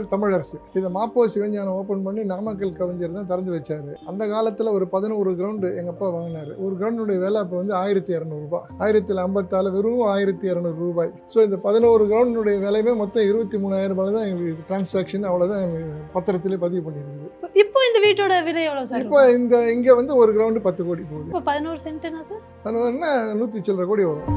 பேர் தமிழரசு. இதை மாப்போ சிவஞானம் ஓப்பன் பண்ணி நாமக்கல் கவிஞர் தான் திறந்து வச்சாரு. அந்த காலத்தில் ஒரு 11 கிரவுண்டு எங்கள் அப்பா வாங்கினார். ஒரு கிரவுண்டுடைய விலை அப்போ வந்து 1200 ரூபாய். 1054 வெறும் 1200 ரூபாய். ஸோ இந்த 11 கிரவுண்டுடைய விலையுமே மொத்தம் 23,000 ரூபாய் தான் எங்களுக்கு டிரான்சாக்ஷன். அவ்வளோதான் பத்திரத்திலே பதிவு பண்ணியிருக்குது. இப்போ இந்த வீட்டோட விலை எவ்வளோ சார்? இப்போ இங்கே வந்து ஒரு கிரவுண்டு 10 கோடி போகுது. இப்போ 11 சென்ட்னா சார்? 100 சில்லரை கோடி வரும்.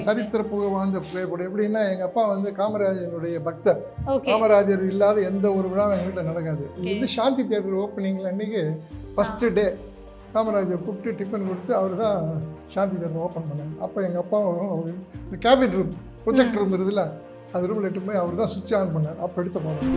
சரித்திர புகை வாழ்ந்த புகைப்படம். எப்படின்னா எங்கள் அப்பா வந்து காமராஜனுடைய பக்தர். காமராஜர் இல்லாத எந்த ஒரு விழாவும் எங்கள் வீட்டில் நடக்காது. இது வந்து சாந்தி தியேட்டர் ஓப்பனிங்கில் அன்றைக்கி ஃபஸ்ட்டு டே காமராஜர் கூப்பிட்டு டிஃபன் கொடுத்து அவர் தான் சாந்தி தியேட்டர் ஓப்பன் பண்ணாங்க. அப்போ எங்கள் அப்பா அவர் இந்த கேபின் ரூம் ப்ரொஜெக்ட் ரூம் இருக்குதுல்ல, அது ரூமில் எட்டு போய் அவர் தான் சுவிட்ச் ஆன் பண்ணார். அப்போ எடுத்த போனோம்.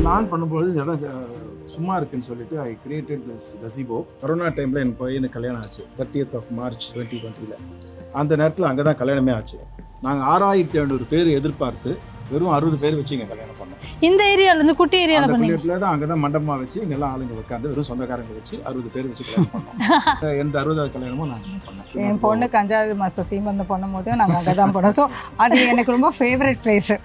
நான் பண்ணும்போது இந்த இடம் சும்மா இருக்குன்னு சொல்லிட்டு ஐ கிரியேட்டட் திஸ் கசிபோ. கொரோனா டைமில் என் பையனுக்கு கல்யாணம் ஆச்சு 30th of March 2020. அந்த நேரத்தில் அங்கே தான் கல்யாணமே ஆச்சு. நாங்கள் 6500 பேர் எதிர்பார்த்து வெறும் 60 பேர் வச்சு இங்கே கல்யாணம் பண்ணோம். இந்த ஏரியாவிலேருந்து குட்டி ஏரியாவில் தான் அங்கே தான் மண்டபமாக வச்சு இங்கே எல்லாம் ஆளுங்க உட்காந்து வெறும் சொந்தக்காரங்க வச்சு 60 பேர் வச்சு கல்யாணம் பண்ணோம். எந்த 60வது கல்யாணமும் நான் பண்ணேன். என் பொண்ணுக்கு 5வது மாதம் சீமந்தம் பண்ணும் போது நாங்கள் அங்கே தான் போனோம். ஸோ அது எனக்கு ரொம்ப ஃபேவரட் பிளேஸு.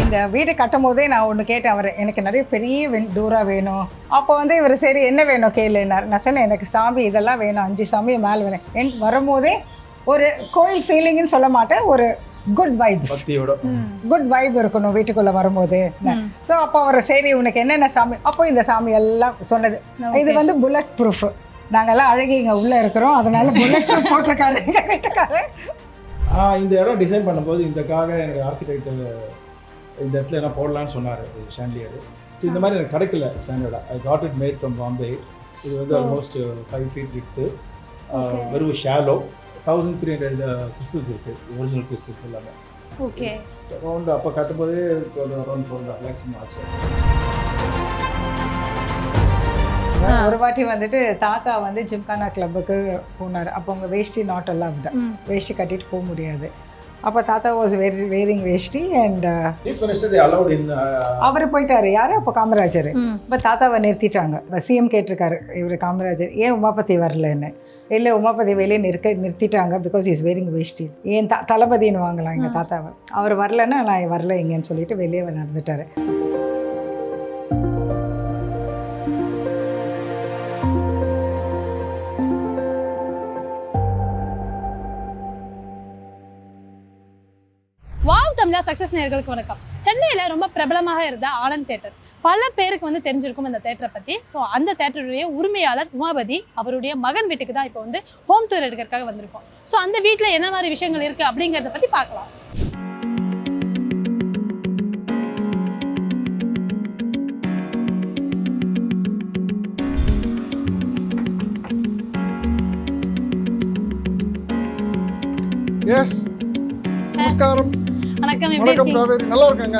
இந்த வீடு கட்டும் போதே நான் ஒன்று கேட்டேன் அவர், எனக்கு நிறைய பெரிய டூரா வேணும். அப்போ வந்து இவர் சரி என்ன வேணும் கேளுனார். நான் சொன்னேன் எனக்கு சாமி இதெல்லாம் வேணும், 5 சாமி மேலே வேணும். வரும்போதே ஒரு கோயில் ஃபீலிங்னு சொல்ல மாட்டேன், ஒரு குட் வைப்ஸ், குட் வைப் இருக்கணும் வீட்டுக்குள்ளே வரும்போது. ஸோ அப்போ அவர் சரி உனக்கு என்னென்ன சாமி, அப்போ இந்த சாமி எல்லாம் சொன்னது. இது வந்து புல்லட் ப்ரூஃப். நாங்கள்லாம் அழகி இங்கே உள்ளே இருக்கிறோம், அதனால புல்லட் ப்ரூஃப் போட்டிருக்காரு எங்கள் வீட்டுக்காரு. இந்த இடம் டிசைன் பண்ணும்போது இதுக்காக எனக்கு ஆர்கிடெக்ட் இந்த இடத்துல என்ன போடலான்னு சொன்னார் ஷாண்ட்லியர். ஸோ இந்த மாதிரி எனக்கு கிடைக்கல ஸ்டாண்டர்டாக. I got it made from Bombay. இது வந்து ஆல்மோஸ்ட் 5 feet வித்து, வெறும் ஷாலோ. 1300 கிறிஸ்டல்ஸ் இருக்குது, ஒரிஜினல் கிறிஸ்டல்ஸ் எல்லாமே. ஓகே. அரௌண்ட் அப்போ கட்டும்போதே அரௌண்ட் 4.5 lakhs ஆச்சு. ஒரு வாட்டி வந்துட்டு தாத்தா வந்து ஜிம்கானா கிளப்புக்கு போனார். அப்போ அவங்க வேஷ்டி நாட் எல்லாம் விட வேஷ்டி கட்டிட்டு போக முடியாது. அப்போ தாத்தா வாஸ் வேரிங் வேஷ்டி அண்ட் அவர் போயிட்டாரு. யார் அப்போ காமராஜர். இப்போ தாத்தாவை நிறுத்திட்டாங்க. சிஎம் கேட்டிருக்காரு இவர் காமராஜர் ஏன் உமாபதி வரலன்னு. இல்லை உமாபதி வெளியே நிறுத்திட்டாங்க பிகாஸ் இஸ் வேரிங் வேஷ்டி. ஏன் தளபதின்னு வாங்கலாம் எங்கள் தாத்தாவை. அவர் வரலன்னா நான் வரல எங்கன்னு சொல்லிட்டு வெளியே நடந்துட்டாரு. சக்சஸ் நேயர்களுக்கு வணக்கம். சென்னையில் ரொம்ப பிரபலமாக இருந்த ஆனந்த் தியேட்டர் பல பேருக்கு வந்து தெரிஞ்சிருக்கும் இந்த தேட்டரை பற்றி. ஸோ அந்த தேட்டருடைய உரிமையாளர் உமாபதி அவருடைய மகன் வீட்டுக்கு தான் இப்போ வந்து ஹோம் டூர் எடுக்கிறதுக்காக வந்திருக்கோம். ஸோ அந்த வீட்டில் என்ன மாதிரி விஷயங்கள் இருக்குது அப்படிங்கிறத பற்றி பார்க்கலாம். எஸ் நமஸ்காரம். வணக்கம். வணக்கம் காவேரி. நல்லா இருக்காங்க,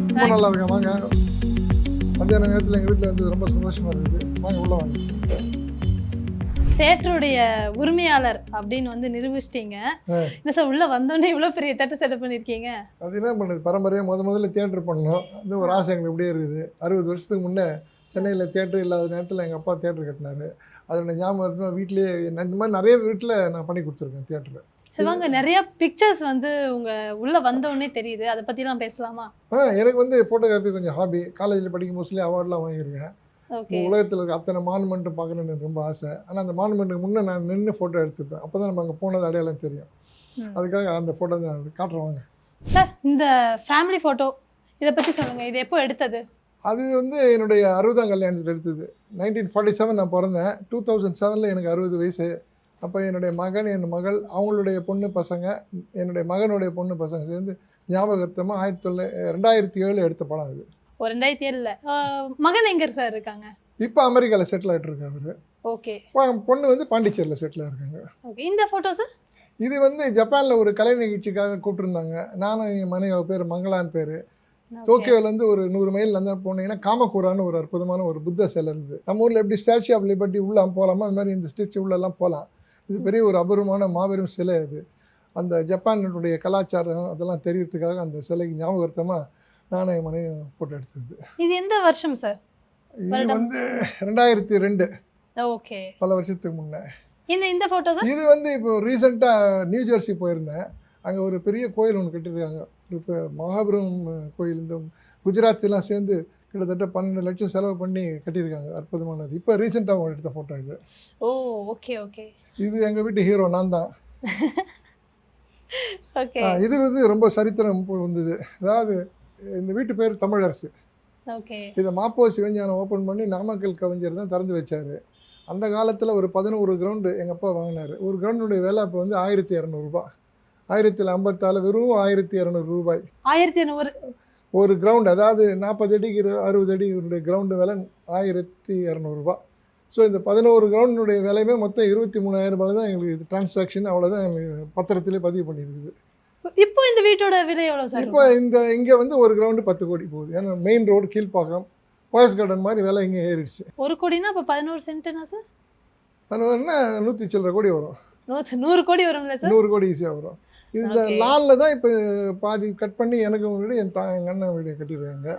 ரொம்ப நல்லா இருக்கேன். வாங்க. மத்தியான நேரத்தில் எங்கள் வீட்டில் வந்து ரொம்ப சந்தோஷமாக இருக்குது. வாங்க உள்ள வாங்க. தேட்டருடைய உரிமையாளர் அப்படின்னு வந்து நிரூபிச்சிட்டீங்க. என்ன சார் உள்ள வந்தோடனே இவ்வளோ பெரிய தேட்டர் செட்டப் பண்ணியிருக்கீங்க? அது என்ன பண்ணுது, பரம்பரையாக முதல்ல தேட்டர் பண்ணணும் அந்த ஒரு ஆசை எங்களுக்கு இப்படியே இருக்குது. 60 வருஷத்துக்கு முன்னே சென்னையில் தேட்டர் இல்லாத நேரத்தில் எங்கள் அப்பா தேட்டர் கட்டினார். அதோட ஞாபகம் வீட்லேயே இந்த மாதிரி நிறைய வீட்டில் நான் பண்ணி கொடுத்துருக்கேன் தேட்டரை. சிவாங்க, நிறைய பிக்சர்ஸ் வந்து உங்கள் உள்ளே வந்தோடனே தெரியுது, அதை பற்றிலாம் பேசலாமா? எனக்கு வந்து ஃபோட்டோகிராஃபி கொஞ்சம் ஹாபி. காலேஜில் படிக்கும் மோஸ்ட்லி அவார்ட்லாம் வாங்கியிருக்கேன். உலகத்தில் இருக்க அத்தனை மானுமெண்ட்டு பார்க்கணுன்னு எனக்கு ரொம்ப ஆசை. ஆனால் அந்த மானுமெண்ட்டுக்கு முன்னே நான் நின்று ஃபோட்டோ எடுத்துப்பேன். அப்போ தான் நம்ம அங்கே போனது அடையாளம் தெரியும். அதுக்காக அந்த ஃபோட்டோ தான் காட்டுறவாங்க. சார் இந்த ஃபேமிலி ஃபோட்டோ இதை பற்றி சொல்லுங்கள். இது எப்போ எடுத்தது? அது வந்து என்னுடைய 60ஆம் கல்யாணத்தில் எடுத்தது. 1947 நான் பிறந்தேன். 2007 எனக்கு 60 வயசு. அப்போ என்னுடைய மகன், என் மகள், அவங்களுடைய பொண்ணு பசங்க, என்னுடைய மகனுடைய பொண்ணு பசங்க சேர்ந்து ஞாபகத்தமாக 2007 எடுத்த படம் அது. 2007 மகன் எங்கே சார் இருக்காங்க? இப்போ அமெரிக்காவில் செட்டில் ஆகிட்டு இருக்காங்க அவர். ஓகே. பொண்ணு வந்து பாண்டிச்சேரியில் செட்டில் இருக்காங்க. ஓகே. இந்த ஃபோட்டோ சார் இது வந்து ஜப்பானில் ஒரு கலை நிகழ்ச்சிக்காக கூப்பிட்டுருந்தாங்க. நானும் என் மனைவி பேர் மங்களான்னு பேர். டோக்கியோலேருந்து ஒரு 100 மைல் இருந்தால் போனீங்கன்னா காமக்கூரான்னு ஒரு அற்புதமான ஒரு புத்த சிலை இருந்தது. நம்ம ஊரில் எப்படி ஸ்டாச்சு ஆஃப் லிபர்ட்டி உள்ளே போகலாமா, அது மாதிரி இந்த ஸ்டாச்சு உள்ளெல்லாம் போகலாம். இது பெரிய ஒரு அபூர்வமான மாபெரும் சிலை. அது அந்த ஜப்பானுடைய கலாச்சாரம் அதெல்லாம் தெரியறதுக்காக அந்த சிலைக்கு ஞாபகார்த்தமாக நானும் என் மனைவி ஃபோட்டோ எடுத்தது. இது எந்த வருஷம் சார்? இது வந்து 2002. ஓகே. பல வருஷத்துக்கு முன்னே. இந்த ஃபோட்டோஸ் இது வந்து இப்போ ரீசெண்டாக நியூ ஜெர்சி போயிருந்தேன். அங்கே ஒரு பெரிய கோயில் ஒன்று கட்டியிருக்காங்க. இப்போ மகாபுரம் கோயில் இந்த குஜராத்லாம் சேர்ந்து கிட்டத்தட்ட 12 லட்சம் செலவு பண்ணி கட்டியிருக்காங்க. அற்புதமானது. இப்போ ரீசெண்டாக எடுத்த ஃபோட்டோ இது. ஓ ஓகே ஓகே. இது எங்கள் வீட்டு ஹீரோ நான் தான். ஓகே. இது வந்து ரொம்ப சரித்திரம் வந்தது. அதாவது இந்த வீட்டு பேர் தமிழரசு. ஓகே. இதை மாப்போ சிவஞானம் ஓப்பன் பண்ணி நாமக்கல் கவிஞர் தான் திறந்து வச்சார். அந்த காலத்தில் ஒரு 11 கிரவுண்டு எங்கள் அப்பா வாங்கினார். ஒரு கிரவுண்டுடைய விலை அப்போ வந்து 1200 ரூபாய். 1054 வெறும் 1200 ரூபாய். 1200 ஒரு கிரவுண்டு. அதாவது 40 அடிக்கு 60 அடி கிரவுண்டு விலை 1200 ரூபாய். ஸோ இந்த 11 கிரவுண்டுடைய விலையுமே மொத்தம் 23,000 ரூபாய் தான் எங்களுக்கு இது டிரான்சாக்ஷன். அவ்வளோதான் எங்களுக்கு பத்திரத்திலே பதிவு பண்ணியிருக்குது. இப்போ இந்த வீட்டோட விலை எவ்வளவு சார்? இப்போ இங்கே வந்து ஒரு கிரவுண்டு 10 கோடி போகுது. ஏன்னா main road Kilpauk boys garden மாதிரி விலை இங்கே ஏறிடுச்சு. 1 கோடினா அப்போ 11 சென்ட்னா சார்? 11ன்னா 100 சில்லரை கோடி வரும். 100 கோடி வரும்ல சார்? 100 கோடி ஈஸியாக வரும். இந்த லானில் தான் இப்போ பாதி கட் பண்ணி எனக்கு வீடு எங்கள் அண்ணன் வீடு கட்டிடுறாங்க.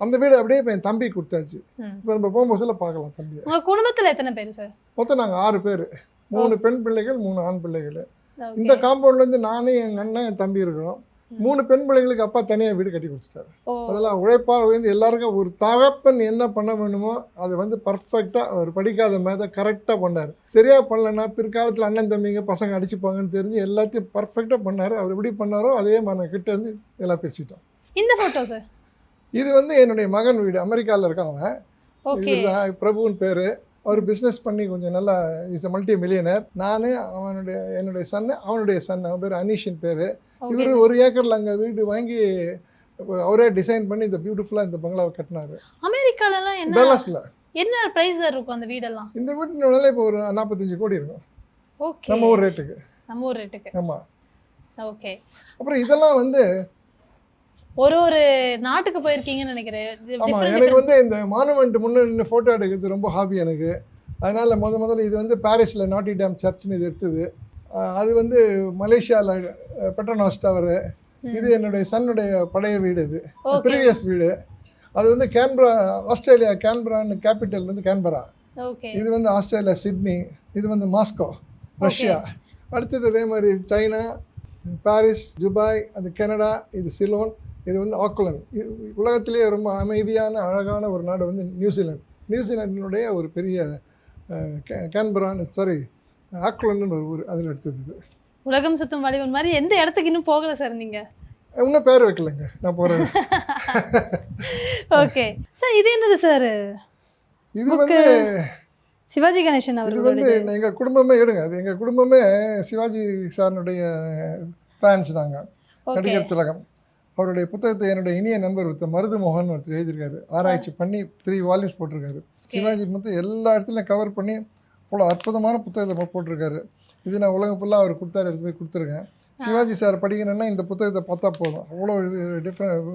அந்த வீடு அப்படியே இப்போ என் தம்பி கொடுத்தாச்சு. இப்போ நம்ம போகும்போதுல பார்க்கலாம் தம்பியை. உங்கள் குடும்பத்தில் எத்தனை பேர் சார்? மொத்தம் நாங்கள் 6 பேர். 3 பெண் பிள்ளைகள் 3 ஆண் பிள்ளைகள். இந்த காம்பவுண்ட்லேருந்து நானும் எங்கள் அண்ணன் என் தம்பி இருக்கிறோம். 3 பெண் பிள்ளைகளுக்கு அப்பா தனியாக வீடு கட்டி கொடுத்துட்டாரு. அதெல்லாம் உழைப்பாக வந்து எல்லாருக்கும் ஒரு தகப்பன் என்ன பண்ண வேணுமோ அதை வந்து பர்ஃபெக்டாக அவர் படிக்காத மாதிரி கரெக்டாக பண்ணார். சரியாக பண்ணலன்னா பிற்காலத்தில் அண்ணன் தம்பிங்க பசங்க அடிச்சுப்பாங்கன்னு தெரிஞ்சு எல்லாத்தையும் பர்ஃபெக்டாக பண்ணார். அவர் எப்படி பண்ணாரோ அதே மாதிரி நான் கிட்ட இருந்து எல்லாம் பேசிட்டோம். இந்த ஃபோட்டோ சார்? இது வந்து என்னுடைய மகன் வீடு. அமெரிக்காவில் இருக்காங்க. பிரபுன்னு பேர். அவர் பிஸ்னஸ் பண்ணி கொஞ்சம் நல்லா இஸ் அ மல்டி மில்லியனர். நான் என்னுடைய சன்னு அவனுடைய சன். அவன் பேர் அனீஷின் பேர். இவர் 1 ஏக்கரில் அங்கே வீடு வாங்கி அவரே டிசைன் பண்ணி இந்த பியூட்டிஃபுல்லாக இந்த பங்களாவை கட்டினாரு. அமெரிக்காலலாம் என்ன டல்லாஸ்ல என்ன பிரைஸ் இருக்கும் அந்த வீடெல்லாம்? இந்த வீட்டின் விலை இப்போ ஒரு 45 கோடி இருக்கும். ஓகே. நம்ம ஊர் ரேட்டுக்கு. நம்ம ஊர் ரேட்டுக்கு. ஆமாம். ஓகே. அப்புறம் இதெல்லாம் வந்து ஒரு நாட்டுக்கு போயிருக்கீங்கன்னு நினைக்கிறேன். ஆமாம். எனக்கு வந்து இந்த மானுமெண்ட் முன்னே நின்று ஃபோட்டோ எடுக்கிறது ரொம்ப ஹாபி எனக்கு. அதனால் முதல்ல இது வந்து பாரிஸில் நாட்டி டேம் சர்ச்னு இது எடுத்தது. அது வந்து மலேசியாவில் பெட்ரோனாஸ் டவர். இது என்னுடைய சன்னுடைய பழைய வீடு. இது ப்ரீவியஸ் வீடு. அது வந்து கேன்பரா, ஆஸ்திரேலியா கேன்பரான்னு கேபிட்டல் வந்து கேன்பரா. இது வந்து ஆஸ்திரேலியா சிட்னி. இது வந்து மாஸ்கோ ரஷ்யா. அடுத்தது அதே மாதிரி சைனா, பாரிஸ், துபாய், அது கனடா, இது சிலோன், இது வந்து ஆக்லாந்து. உலகத்திலேயே ரொம்ப அமைதியான அழகான ஒரு நாடு வந்து நியூசிலாந்து. நியூசிலாண்டினுடைய ஒரு பெரிய கேன்பரான்னு ஆக்லாண்டுன்னு ஒரு ஊர். அதில் எடுத்தது. உலகம் சுத்தும் வடிவம் மாதிரி எந்த இடத்துக்கு இன்னும் போகல சார் நீங்க? இன்னும் பேர் வைக்கலங்க, நான் போகிறேன். Okay sir. இது என்னது சார்? இது வந்து சிவாஜி கணேசன் அவர்கள். இது வந்து எங்கள் குடும்பமே எடுங்க. அது எங்கள் குடும்பமே சிவாஜி சாருடைய ஃபேன்ஸ் நாங்கள். நடிகர் திலகம் அவருடைய புத்தகத்தை என்னுடைய இனிய நண்பர் மருது மோகன் ஒருத்தர் எழுதியிருக்காரு. ஆராய்ச்சி பண்ணி 3 வால்யூம்ஸ் போட்டிருக்காரு. சிவாஜி மொத்தம் எல்லா இடத்துலையும் கவர் பண்ணி அவ்வளோ அற்புதமான புத்தகத்தை போட்டிருக்காரு. இது நான் உலகம் ஃபுல்லாக அவர் கொடுத்தாரு, எடுத்து போய் கொடுத்துருக்கேன். சிவாஜி சார் படிக்கணும்னா இந்த புத்தகத்தை பார்த்தா போதும். அவ்வளோ டிஃப்ரெண்ட்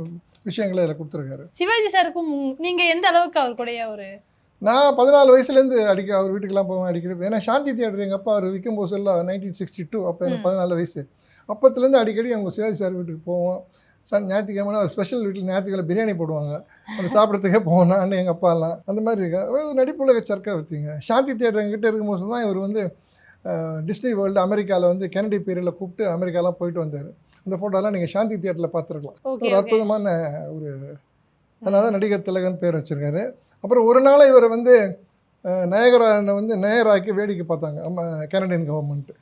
விஷயங்களை அதில் கொடுத்துருக்காரு. சிவாஜி சாருக்கும் நீங்கள் எந்த அளவுக்கு அவர் கூட நான் 14 வயசுலேருந்து அவர் வீட்டுக்கெல்லாம் போவேன் அடிக்கடி. ஏன்னா சாந்தி தியேட்டர் எங்கள் அப்பா அவர் விற்கும் போது எல்லாம் 1962. அப்போ எனக்கு 14 வயசு. அப்போத்துலேருந்து அடிக்கடி அவங்க சிவாஜி சார் வீட்டுக்கு போவோம். ஞாயிற்றுக்கிழமை ஒரு ஸ்பெஷல் வீட்டில் ஞாயிற்றுக்கிழமை பிரியாணி போடுவாங்க. அது சாப்பிட்றதுக்கே போவோம் நான் எங்கள் அப்பாலாம். அந்த மாதிரி இருக்க நடிப்புலக சர்க்கவர்த்திங்க. சாந்தி தியேட்டர் எங்கிட்ட இருக்கும்போது தான் இவர் வந்து டிஸ்னி வேர்ல்டு அமெரிக்காவில் வந்து கெனடி பீரியடில் கூப்பிட்டு அமெரிக்காலாம் போயிட்டு வந்தார். அந்த ஃபோட்டோலாம் நீங்கள் சாந்தி தியேட்டரில் பார்த்துருக்கலாம். ஒரு அற்புதமான ஒரு அதனால தான் நடிகர் திலகன் பேர் வச்சுருக்காரு. அப்புறம் ஒரு நாள் இவரை வந்து நயகரானை வந்து நயராக்கி வேடிக்கை பார்த்தாங்க கனடியன் கவர்மெண்ட்டு.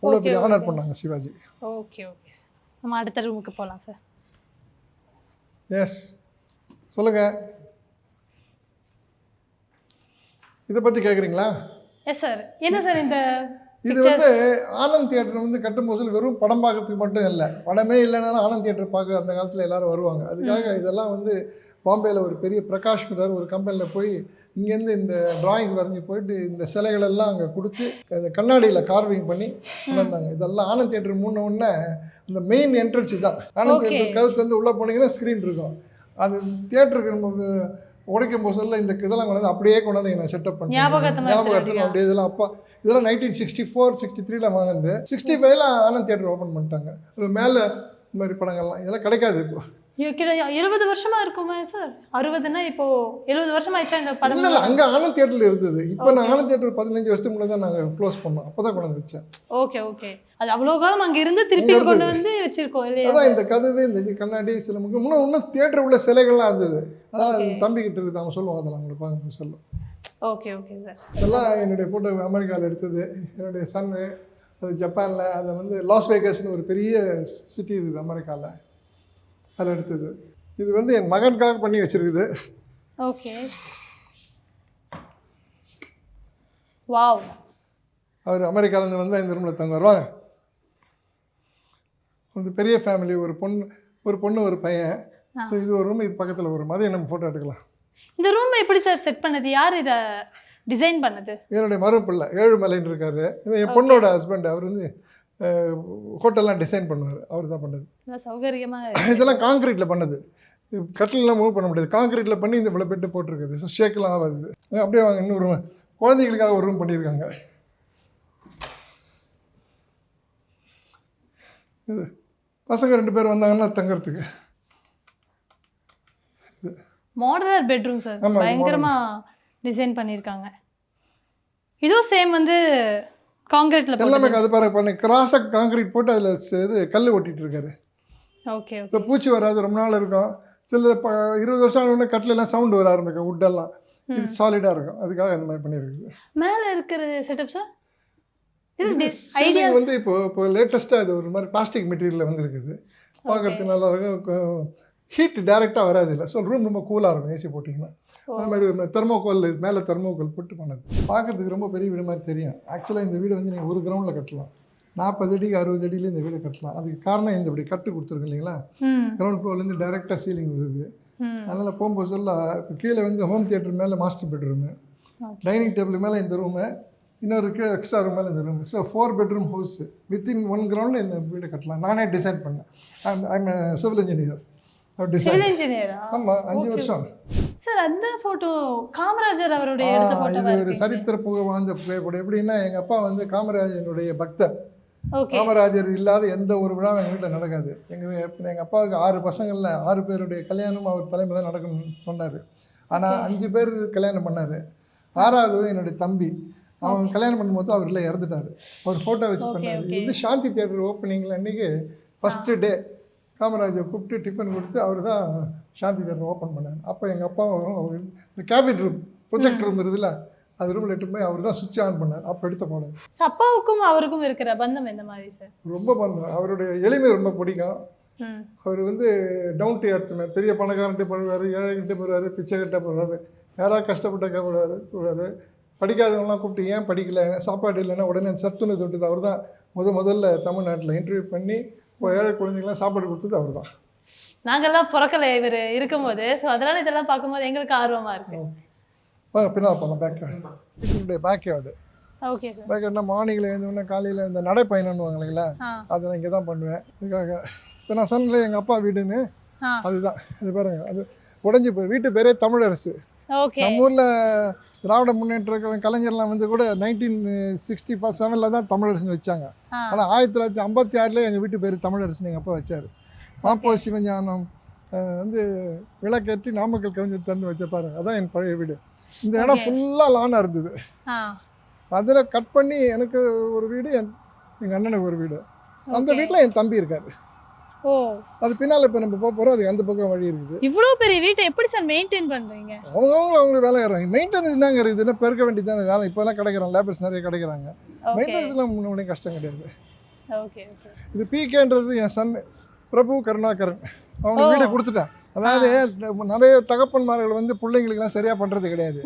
அவ்வளோ பெரிய ஆனர் பண்ணாங்க சிவாஜி. Okay okay sir. நம்ம அடுத்த ரூமுக்கு போகலாம் சார். எஸ் சொல்லுங்கள். இதை பற்றி கேட்குறீங்களா? Yes sir. என்ன சார் இந்த இது வந்து ஆனந்த் தியேட்டர் வந்து கட்டும்போது வெறும் படம் பார்க்கறதுக்கு மட்டும் இல்லை. படமே இல்லைனாலும் ஆனந்த் தியேட்டர் பார்க்க அந்த காலத்தில் எல்லோரும் வருவாங்க. அதுக்காக இதெல்லாம் வந்து பாம்பேயில் ஒரு பெரிய பிரகாஷ் மிரார் ஒரு கம்பெனியில் போய் இங்கேருந்து இந்த டிராயிங் வரைஞ்சி போயிட்டு இந்த சிலைகளெல்லாம் அங்கே கொடுத்து அந்த கண்ணாடியில் கார்விங் பண்ணி வந்தாங்க. இதெல்லாம் ஆனந்த் தியேட்டர் முன்னே இந்த மெயின் என்ட்ரன்ஸ் தான். ஆனந்த் தியேட்டர் கழுத்து வந்து உள்ளே போனீங்கன்னா ஸ்க்ரீன் இருக்கும். அது தியேட்டருக்கு நம்ம உடைக்கும் போது இந்த இதெல்லாம் கொண்டாந்து அப்படியே கொண்டாந்து நான் செட்டப் பண்ணேன். ஞாபகத்தில் அப்படியே இதெல்லாம் அப்பா இதெல்லாம் 1964 63 வாங்கினது. 65 ஆனந்த் தியேட்டர் ஓப்பன் பண்ணிட்டாங்க. அது மேலே இந்த மாதிரி படங்கள்லாம் இதெல்லாம் கிடைக்காது இப்போ. கிட்ட 70 வருஷமா இருக்குமா சார்? 60ன்னா இப்போ 70 வருஷம் ஆயிடுச்சா இந்த படம்? இல்லை அங்கே ஆனந்த் தியேட்டரில் இருந்தது. இப்போ நான் ஆனந்த் தியேட்டர் 15 வருஷத்துக்கு முன்னாடி தான் நாங்கள் க்ளோஸ் பண்ணோம். அப்போ தான் கொண்டு வந்து வச்சேன். Okay okay. அது அவ்வளோ காலம் அங்கே இருந்து திருப்பி கொண்டு வந்து வச்சிருக்கோம் இல்லையா? அதான் இந்த கதவு, இந்த கண்ணாடி, சில இன்னும் தியேட்டர் உள்ள சிலைகள்லாம் இருந்தது. அதான் தம்பி கிட்ட இருக்குது, அவங்க சொல்லுவோம். அதெல்லாம் அவங்களை பார்க்க சொல்லுவோம். Okay okay sir. அதெல்லாம் என்னுடைய ஃபோட்டோ அமெரிக்காவில் எடுத்தது. என்னுடைய சன்னு அது ஜப்பானில், அதை வந்து லாஸ் வேகஸ்னு ஒரு பெரிய சிட்டி இருக்குது அமெரிக்காவில், அதில் எடுத்தது. இது வந்து என் மகனுக்காக பண்ணி வச்சிருக்குது. ஓகே. வாவ். அவர் அமெரிக்காவிலேருந்து வந்து இந்த ரூமில் தங்க வருவாங்க. வந்து பெரிய ஃபேமிலி, ஒரு பொண்ணு ஒரு பையன். ஸோ இது ஒரு ரூம், இது பக்கத்தில் ஒரு மாதிரி நம்ம ஃபோட்டோ எடுக்கலாம். இந்த ரூம் எப்படி சார் செட் பண்ணது? யார் இதை டிசைன் பண்ணது? என்னுடைய மருமப்பிள்ளை ஏழுமலைன்னு இருக்காரு. என் பொண்ணோட ஹஸ்பண்ட். அவர் வந்து ஹோட்டல்லாம் டிசைன் பண்ணுவார். அவர் தான் பண்ணது. சௌகரியமாக இதெல்லாம் காங்கிரீட்டில் பண்ணது. கட்டிலெலாம் மூவ் பண்ண முடியாது. காங்கிரீட்டில் பண்ணி இந்த இவ்வளோ பெட்டு போட்டிருக்குது. ஸோ ஷேக்கெலாம் ஆகாது. அப்படியே வாங்க, இன்னொரு ரூம் குழந்தைகளுக்காக ஒரு ரூம் பண்ணியிருக்காங்க. இது பசங்க 2 பேர் வந்தாங்கன்னா தங்கறதுக்கு. மாடலர் பெட்ரூம் சார், பயங்கரமா டிசைன் பண்ணியிருக்காங்க. இதுவும் சேம் வந்து காங்கிரீட்ல எல்லாமே அது பண்ணி கிராஸாக காங்கிரீட் போட்டு அதில் இது கல் ஒட்டிட்டு இருக்காரு. ஓகே. இப்போ பூச்சி வராது, ரொம்ப நாள் இருக்கும். சில 20 வருஷம் ஆனோடனே கட்டிலெல்லாம் சவுண்டு வர ஆரம்பிக்கும். வுட்டெல்லாம் இது சாலிடாக இருக்கும். அதுக்காக அந்த மாதிரி பண்ணியிருக்குது. மேலே இருக்கிற செட்டப் சார் ஐடியா வந்து இப்போ லேட்டஸ்ட்டாக இது ஒரு மாதிரி பிளாஸ்டிக் மெட்டீரியலில் வந்துருக்குது. பார்க்குறதுக்கு நல்லா இருக்கும். ஹீட் டைரெக்டாக வராது இல்லை. ஸோ ரூம் ரொம்ப கூலாக இருக்கும் ஏசி போட்டிங்கன்னா. அது மாதிரி தெர்மோகோல் மேலே தெர்மோகோல் போட்டு பண்ணது. பார்க்குறதுக்கு ரொம்ப பெரிய வீடு மாதிரி தெரியும். ஆக்சுவலாக இந்த வீடு வந்து நீங்கள் ஒரு கிரவுண்டில் கட்டலாம். 40 அடிக்கு 60 அடியில இந்த வீடு கட்டலாம். அதுக்கு காரணம் இந்த இப்படி கட்டு கொடுத்துருக்கு இல்லைங்களா? கிரவுண்ட் ஃப்ளோர்லேருந்து டைரெக்டாக சீலிங் வருது. அதனால் போகும்போது எல்லாம் கீழே வந்து ஹோம் தியேட்டர் மேலே மாஸ்டர் பெட்ரூமு, டைனிங் டேபிள் மேலே இந்த ரூமு, இன்னொரு எக்ஸ்ட்ரா ரூம் மேலே இந்த room. So 4 bedroom house within 1 கிரவுண்டில் இந்த வீடு கட்டலாம். நானே டிசைன் பண்ணேன். I'm civil engineer. ஆமாம், 5 வருஷம். சார் அந்த ஃபோட்டோ காமராஜர் அவருடைய எடுத்த ஃபோட்டோ. இது ஒரு சரித்திர புகை வாழ்ந்த புகைப்படம். எப்படின்னா எங்கள் அப்பா வந்து காமராஜனுடைய பக்தர். காமராஜர் இல்லாத எந்த ஒரு விழாவும் எங்கள் வீட்டில் நடக்காது. எங்கள் அப்பாவுக்கு 6 பசங்களில் 6 பேருடைய கல்யாணம் அவர் தலைமையில் தான் நடக்கணும்னு சொன்னார். ஆனால் 5 பேர் கல்யாணம் பண்ணார். 6வது என்னுடைய தம்பி. அவங்க கல்யாணம் பண்ணும்போது அவர் இல்லை, இறந்துட்டார். ஒரு ஃபோட்டோ வச்சு பண்ணார். இது வந்து சாந்தி தியேட்டர் ஓப்பனிங்கில் அன்றைக்கி ஃபஸ்ட்டு டே காமராஜர் கூப்பிட்டு டிஃபன் கொடுத்து அவர் தான் சாந்தி தியேட்டர் ஓப்பன் பண்ணார். அப்போ எங்கள் அப்பாவும் இந்த கேபின் ரூம், ப்ரொஜெக்ட் ரூம் இருக்குதுல்ல, அது ரூமில் எட்டு போய் அவர் தான் சுவிட்ச் ஆன் பண்ணார். அப்போ எடுத்த போனேன். அப்பாவுக்கும் அவருக்கும் இருக்கிற பந்தம் எந்த மாதிரி சார்? ரொம்ப பந்தம். அவருடைய எளிமை ரொம்ப பிடிக்கும். அவர் வந்து டவுன் டு எர்த் மேன். பெரிய பணக்காரன்ட்டு போடுவார், ஏழைகிட்ட போடுவார், பிச்சை கிட்ட போடுவார், யாராவது கஷ்டப்பட்ட போடுவார். படிக்காதவங்களாம் கூப்பிட்டு ஏன் படிக்கல, சாப்பாடு இல்லைன்னா உடனே சத்துணவு தொட்டுது. அவர் தான் முதல்ல தமிழ்நாட்டில் இன்டர்வியூ பண்ணி இப்போ ஏழை குழந்தைங்களாம் சாப்பாடு கொடுத்தது அவர் தான். நாங்கள்லாம் பிறக்கலை இவர் இருக்கும்போது. ஸோ அதனால் இதெல்லாம் பார்க்கும்போது எங்களுக்கு ஆர்வமாக இருக்குது. பின்னால் போகலாம். பேக்யார்டு. Okay sir. பேக்யார்ட்னா மார்னிங்கில் எழுந்தோடனே காலையில் இந்த நடைப்பயணம்னு இல்லைங்களா, அதை நான் இங்கே தான் பண்ணுவேன். இதுக்காக இப்போ நான் சொன்னேன் எங்கள் அப்பா வீடுன்னு, அதுதான் இது பாருங்க. அது உடஞ்சி போய் வீட்டு பேரே தமிழரசு. நம்ம ஊரில் திராவிட முன்னேற்ற கலைஞர்லாம் வந்து கூட 1967 தான் தமிழரசுன்னு வச்சாங்க. ஆனால் 1956 எங்கள் வீட்டு பேர் தமிழரசுன்னு எங்கள் அப்பா வச்சார். மாப்போ சிவஞானம் வந்து விளக்கேற்றி நாமக்கல் கவிஞர் தந்து வச்ச பாருங்க. அதான் என் பழைய வீடு. இந்த இடம் ஃபுல்லாக லானாக இருந்தது. அதில் கட் பண்ணி எனக்கு ஒரு வீடு, எங்கள் அண்ணனுக்கு ஒரு வீடு. அந்த வீட்டில் என் தம்பி இருக்காரு. ஓ, அது பின்னால் இப்போ நம்ம போக போகிறோம். அதுக்கு அந்த பக்கம் வழி இருக்குது. இவ்வளோ பெரிய வீட்டை எப்படி சார் மெயின்டைன் பண்ணுறீங்க? அவங்க வேலை ஏறாங்க. மெயின்டெனன்ஸ் தாங்க இருக்குதுன்னா பெருக்க வேண்டியதான வேலை. இப்போலாம் கிடைக்கிறாங்க, லேபர்ஸ் நிறைய கிடைக்கிறாங்க. மெயின்டெனன்ஸ்லாம் முன்னாடி கஷ்டம் கிடையாது. Okay okay. இது பிகேன்றது என் சன் பிரபு கருணாகரன். அவங்க வீடு கொடுத்துட்டேன். அதாவது நிறைய தகப்பன்மார்கள் வந்து பிள்ளைங்களுக்குலாம் சரியாக பண்ணுறது கிடையாது.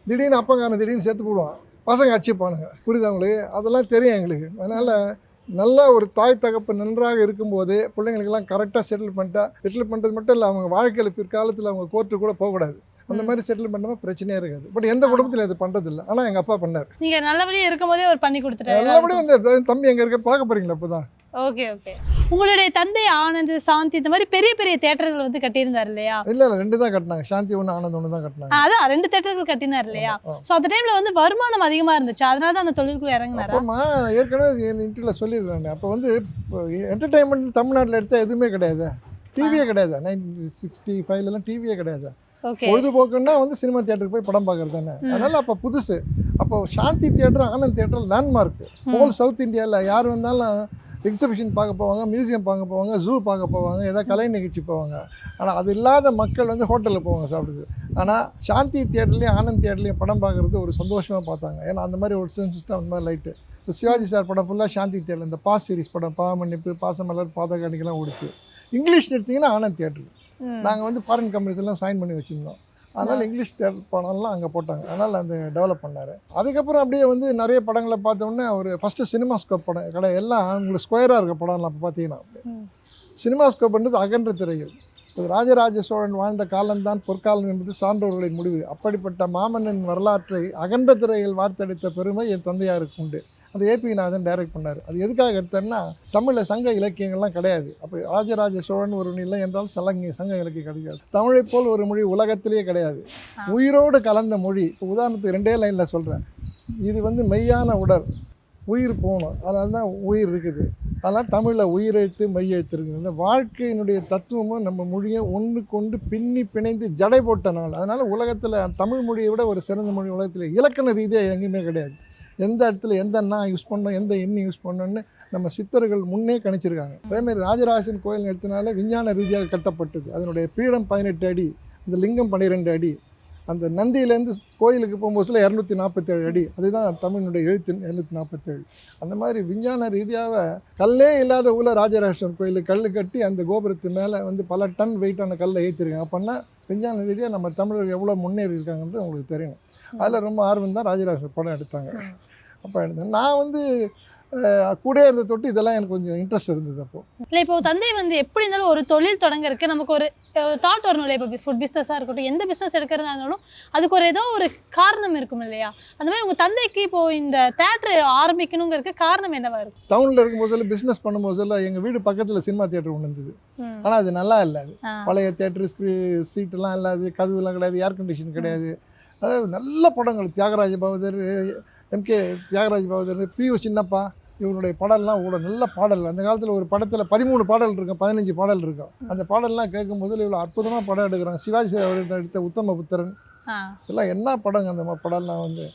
திடீர்னு அப்பங்காரன் திடீர்னு சேர்த்து போடுவான், பசங்க அடிச்சுப்பானுங்க. புரியுது அவங்களுக்கு? அதெல்லாம் தெரியும் எங்களுக்கு. அதனால் நல்லா ஒரு தாய் தகப்பு நன்றாக இருக்கும்போது பிள்ளைங்களுக்கெல்லாம் கரெக்டாக செட்டில் பண்ணுறது மட்டும் இல்லை, அவங்க வாழ்க்கையில் பிற்காலத்தில் அவங்க கோர்ட்டு கூட போகக்கூடாது. அந்த மாதிரி செட்டில் பண்ணாமல் பிரச்சனையே இருக்காது. பட் எந்த குடும்பத்தில் அது பண்ணுறதில்லை. ஆனால் எங்கள் அப்பா பண்ணார். நீங்கள் நல்லபடியாக இருக்கும் போதே அவர் பண்ணி கொடுத்துட்டாரு. நல்லபடியாக இந்த தம்பி எங்கே இருக்க பார்க்க போகிறீங்களா? அப்போ தான். Okay okay. உங்களுடைய தந்தை ஆனந்த், சாந்தி இந்த மாதிரி பெரிய பெரிய தியேட்டர்கள் வந்து கட்டியிருந்தார் இல்லையா? இல்லை 2 தான் கட்டினாங்க. சாந்தி 1, ஆனந்த் 1 தான் கட்டினாங்க. அதான் 2 தியேட்டர்கள் கட்டினார் இல்லையா? ஸோ அந்த டைமில் வந்து வருமானம் அதிகமாக இருந்துச்சு, அதனால தான் அந்த தொழிலுக்குள்ள இறங்கினார். ஆமாம், ஏற்கனவே இன்டர்வியூவில் சொல்லியிருக்காங்க. அப்போ வந்து என்டர்டைன்மெண்ட் தமிழ்நாட்டில் எடுத்தால் எதுவுமே கிடையாது. டிவியே கிடையாது. 1965 டிவியே கிடையாது. ஓகே. பொழுதுபோக்குன்னா வந்து சினிமா தியேட்டருக்கு போய் படம் பார்க்கறது தானே. அதனால அப்போ புதுசு. அப்போ Shanthi theatre, Anand theatre landmark. Whole south இந்தியாவில் யார் வந்தாலும் எக்ஸிபிஷன் பார்க்க போவாங்க, மியூசியம் பார்க்க போவாங்க, ஜூ பார்க்க போவாங்க, ஏதாவது கலை நிகழ்ச்சி போவாங்க. ஆனால் அது இல்லாத மக்கள் வந்து ஹோட்டலில் போவாங்க சாப்பிடுது. ஆனால் சாந்தி தியேட்டர்லேயும் ஆனந்த் தியேட்டர்லேயும் படம் பார்க்குறது ஒரு சந்தோஷமாக பார்த்தாங்க. ஏன்னா அந்த மாதிரி ஒரு சிஸ்டம், அந்த மாதிரி லைட்டு. இப்போ சிவாஜி சார் படம் ஃபுல்லாக சாந்தி தியேட்டர், இந்த பாஸ் சீரிஸ் படம் பாமன்னிப்பு, பாசமலர், பாதகாணிக்கெல்லாம் ஓடிச்சு. இங்கிலீஷ் எடுத்திங்கன்னா ஆனந்த் தியேட்டருக்கு. நாங்கள் வந்து ஃபாரின் கம்பெனிஸ் எல்லாம் சைன் பண்ணி வச்சுருந்தோம். அதனால் இங்கிலீஷ் தியேட்டர் படம்லாம் அங்கே போட்டாங்க. அதனால் அந்த டெவலப் பண்ணார். அதுக்கப்புறம் அப்படியே வந்து நிறைய படங்களை பார்த்தோன்னே ஒரு ஃபஸ்ட்டு சினிமாஸ்கோப் படம் கடை எல்லாம் உங்களுக்கு ஸ்கொயராக இருக்க படம்லாம் அப்போ பார்த்தீங்கன்னா சினிமாஸ்கோப்ன்றது அகன்ற திரைகள். ராஜராஜ சோழன் வாழ்ந்த காலம்தான் பொற்காலம் என்பது சான்றோர்களின் முடிவு. அப்படிப்பட்ட மாமன்னன் வரலாற்றை அகன்ற திரையில் வார்த்தெடுத்த பெருமை என் தந்தையாருக்கு உண்டு. அது ஏபி நாதன் டைரக்ட் பண்ணார். அது எதுக்காக எடுத்தாருன்னா, தமிழில் சங்க இலக்கியங்கள்லாம் கிடையாது. அப்போ ராஜராஜ சோழன் ஒரு நிலை என்றால் சங்க இலக்கியம் கிடையாது. தமிழை போல் ஒரு மொழி உலகத்திலேயே கிடையாது. உயிரோடு கலந்த மொழி. இப்போ உதாரணத்துக்கு 2 லைனில் சொல்கிறேன். இது வந்து மெய்யான உடல், உயிர் போகணும், அதனால தான் உயிர் இருக்குது. அதனால் தமிழில் உயிரெழுத்து மெய்யெழுத்து இருக்குது. இந்த வாழ்க்கையினுடைய தத்துவமும் நம்ம மொழியும் ஒன்றுக்கொண்டு பின்னி பிணைந்து ஜடை போட்ட நாள். அதனால் உலகத்தில் தமிழ் மொழியை விட ஒரு சிறந்த மொழி உலகத்தில் இலக்கண ரீதியாக எங்கேயுமே கிடையாது. எந்த இடத்துல எந்த நான் யூஸ் பண்ணோம், எந்த எண்ணி யூஸ் பண்ணோன்னு நம்ம சித்தர்கள் முன்னே கணிச்சிருக்காங்க. அதேமாதிரி ராஜராஜன் கோயில் எடுத்தனால விஞ்ஞான ரீதியாக கட்டப்பட்டது. அதனுடைய பீடம் 18 அடி, இந்த லிங்கம் 12 அடி, அந்த நந்தியிலேருந்து கோயிலுக்கு போகும்போது 247 அடி. அதுதான் தமிழினுடைய எழுத்து 247. அந்த மாதிரி விஞ்ஞான ரீதியாக கல்லே இல்லாத ஊரில் ராஜராஜேஸ்வரர் கோயிலுக்கு கல் கட்டி அந்த கோபுரத்து மேலே வந்து பல டன் வெயிட்டான கல்லை ஏற்றிருக்காங்க. அப்படின்னா விஞ்ஞான ரீதியாக நம்ம தமிழர்கள் எவ்வளோ முன்னேறி இருக்காங்கன்றது உங்களுக்கு தெரியணும். அதில் ரொம்ப ஆர்வம் தான் ராஜராஜேஸ்வரர் படம் எடுத்தாங்க. அப்போ எடுத்தேன். நான் வந்து கூட இருந்த தொட்டு இதெல்லாம் எனக்கு கொஞ்சம் இன்ட்ரெஸ்ட் இருந்தது. அப்போ இல்லை, இப்போ தந்தை வந்து எப்படி இருந்தாலும் ஒரு தொழில் தொடங்குறதுக்கு நமக்கு ஒரு தாட் வரணும் இல்லையா? இப்போ ஃபுட் பிஸ்னஸாக இருக்கட்டும், எந்த பிஸ்னஸ் எடுக்கிறதா இருந்தாலும் அதுக்கு ஒரு ஏதோ ஒரு காரணம் இருக்கும் இல்லையா? அந்த மாதிரி உங்கள் தந்தைக்கு இப்போது இந்த தேட்டர் ஆரம்பிக்கணுங்கிறதுக்கு காரணம் என்னவா இருக்கும்? டவுனில் இருக்கும்போது பிஸ்னஸ் பண்ணும்போது எங்கள் வீடு பக்கத்தில் சினிமா தியேட்டர் ஒன்று இருந்தது. ஆனால் அது நல்லா இல்லை. அது பழைய தியேட்டர், சீட்டெல்லாம் இல்லாது, கதவுலாம் கிடையாது, ஏர் கண்டிஷன் கிடையாது. அதாவது நல்ல படங்கள், தியாகராஜ பகதூர், எம்கே தியாகராஜ பகதூர், பியு சின்னப்பா, இவருடைய பாடல்லாம் கூட நல்ல பாடல். அந்த காலத்தில் ஒரு படத்தில் 13 பாடல் இருக்கும், 15 பாடல் இருக்கும். அந்த பாடல்லாம் கேட்கும்போது இவ்வளோ அற்புதமாக படம் எடுக்கிறாங்க. சிவாஜி அவர்கள் எடுத்த உத்தமபுத்திரன், இதெல்லாம் என்ன படங்க அந்த படம்லாம் வந்து.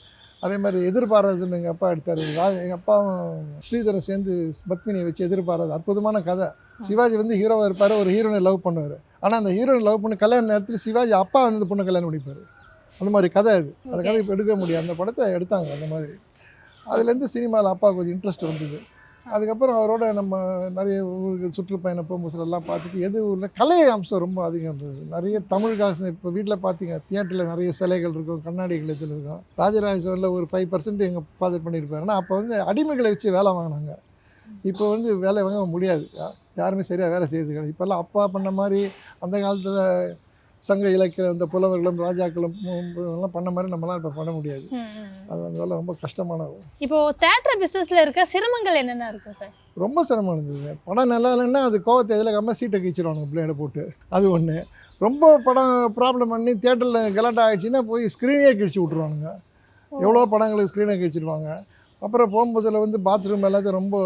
அதே மாதிரி எதிர்பாராதுன்னு எங்கள் அப்பா எடுத்தார். எங்கள் அப்பாவும் ஸ்ரீதரன் சேர்ந்து பத்மினியை வச்சு எதிர்பாராது, அற்புதமான கதை. சிவாஜி வந்து ஹீரோவாக இருப்பார், ஒரு ஹீரோனை லவ் பண்ணுவார். ஆனால் அந்த ஹீரோனை லவ் பண்ணி கல்யாண நேரத்தில் சிவாஜி அப்பா வந்து பொண்ணு கல்யாணம் பண்ணிப்பார். அந்த மாதிரி கதை அது. அந்த கதை இப்போ எடுக்க முடியாது. அந்த படத்தை எடுத்தாங்க. அந்த மாதிரி அதுலேருந்து சினிமாவில் அப்பா கொஞ்சம் இன்ட்ரெஸ்ட் வந்தது. அதுக்கப்புறம் அவரோட நம்ம நிறைய ஊருக்கு சுற்றுப்பயணம் போகும்போது எல்லாம் பார்த்துட்டு எது ஊரில் கலை அம்சம் ரொம்ப அதிகம் இருந்தது. நிறைய தமிழ் காசு இப்போ வீட்டில் பார்த்தீங்க, தியேட்டரில் நிறைய சிலைகள் இருக்கும், கண்ணாடிகள் இதில் இருக்கும். ராஜராஜேஸ்வரில் ஒரு 5% எங்கள் ஃபாதர் பண்ணியிருப்பார். ஆனால் அப்போ வந்து அடிமைகளை வச்சு வேலை வாங்கினாங்க. இப்போ வந்து வேலை வாங்க முடியாது, யாருமே சரியாக வேலை செய்யறது கிடையாது. இப்போல்லாம் அப்பா பண்ண மாதிரி அந்த காலத்தில் சங்க இலக்கியம் இந்த புலவர்களும் ராஜாக்களும் எல்லாம் பண்ண மாதிரி நம்மளாம் இப்போ பண்ண முடியாது. அது அதனால ரொம்ப கஷ்டமானது. இப்போது தேட்டர் பிஸ்னஸில் இருக்க சிரமங்கள் என்னென்ன இருக்கும் சார்? ரொம்ப சிரமம் இருந்தது. படம் நல்லா இல்லைன்னா அது கோவத்தை எதில் கம்மா சீட்டை கிழிச்சிடுவாங்க பிளேடை போட்டு. அது ஒன்று. ரொம்ப படம் ப்ராப்ளம் பண்ணி தியேட்டரில் கலாட்டா ஆகிடுச்சின்னா போய் ஸ்க்ரீனே கிழிச்சு விட்ருவானுங்க. எவ்வளோ படங்களுக்கு ஸ்க்ரீனை கிழிச்சிடுவாங்க. அப்புறம் போகும்போதில் வந்து பாத்ரூம் எல்லாத்தையும் ரொம்ப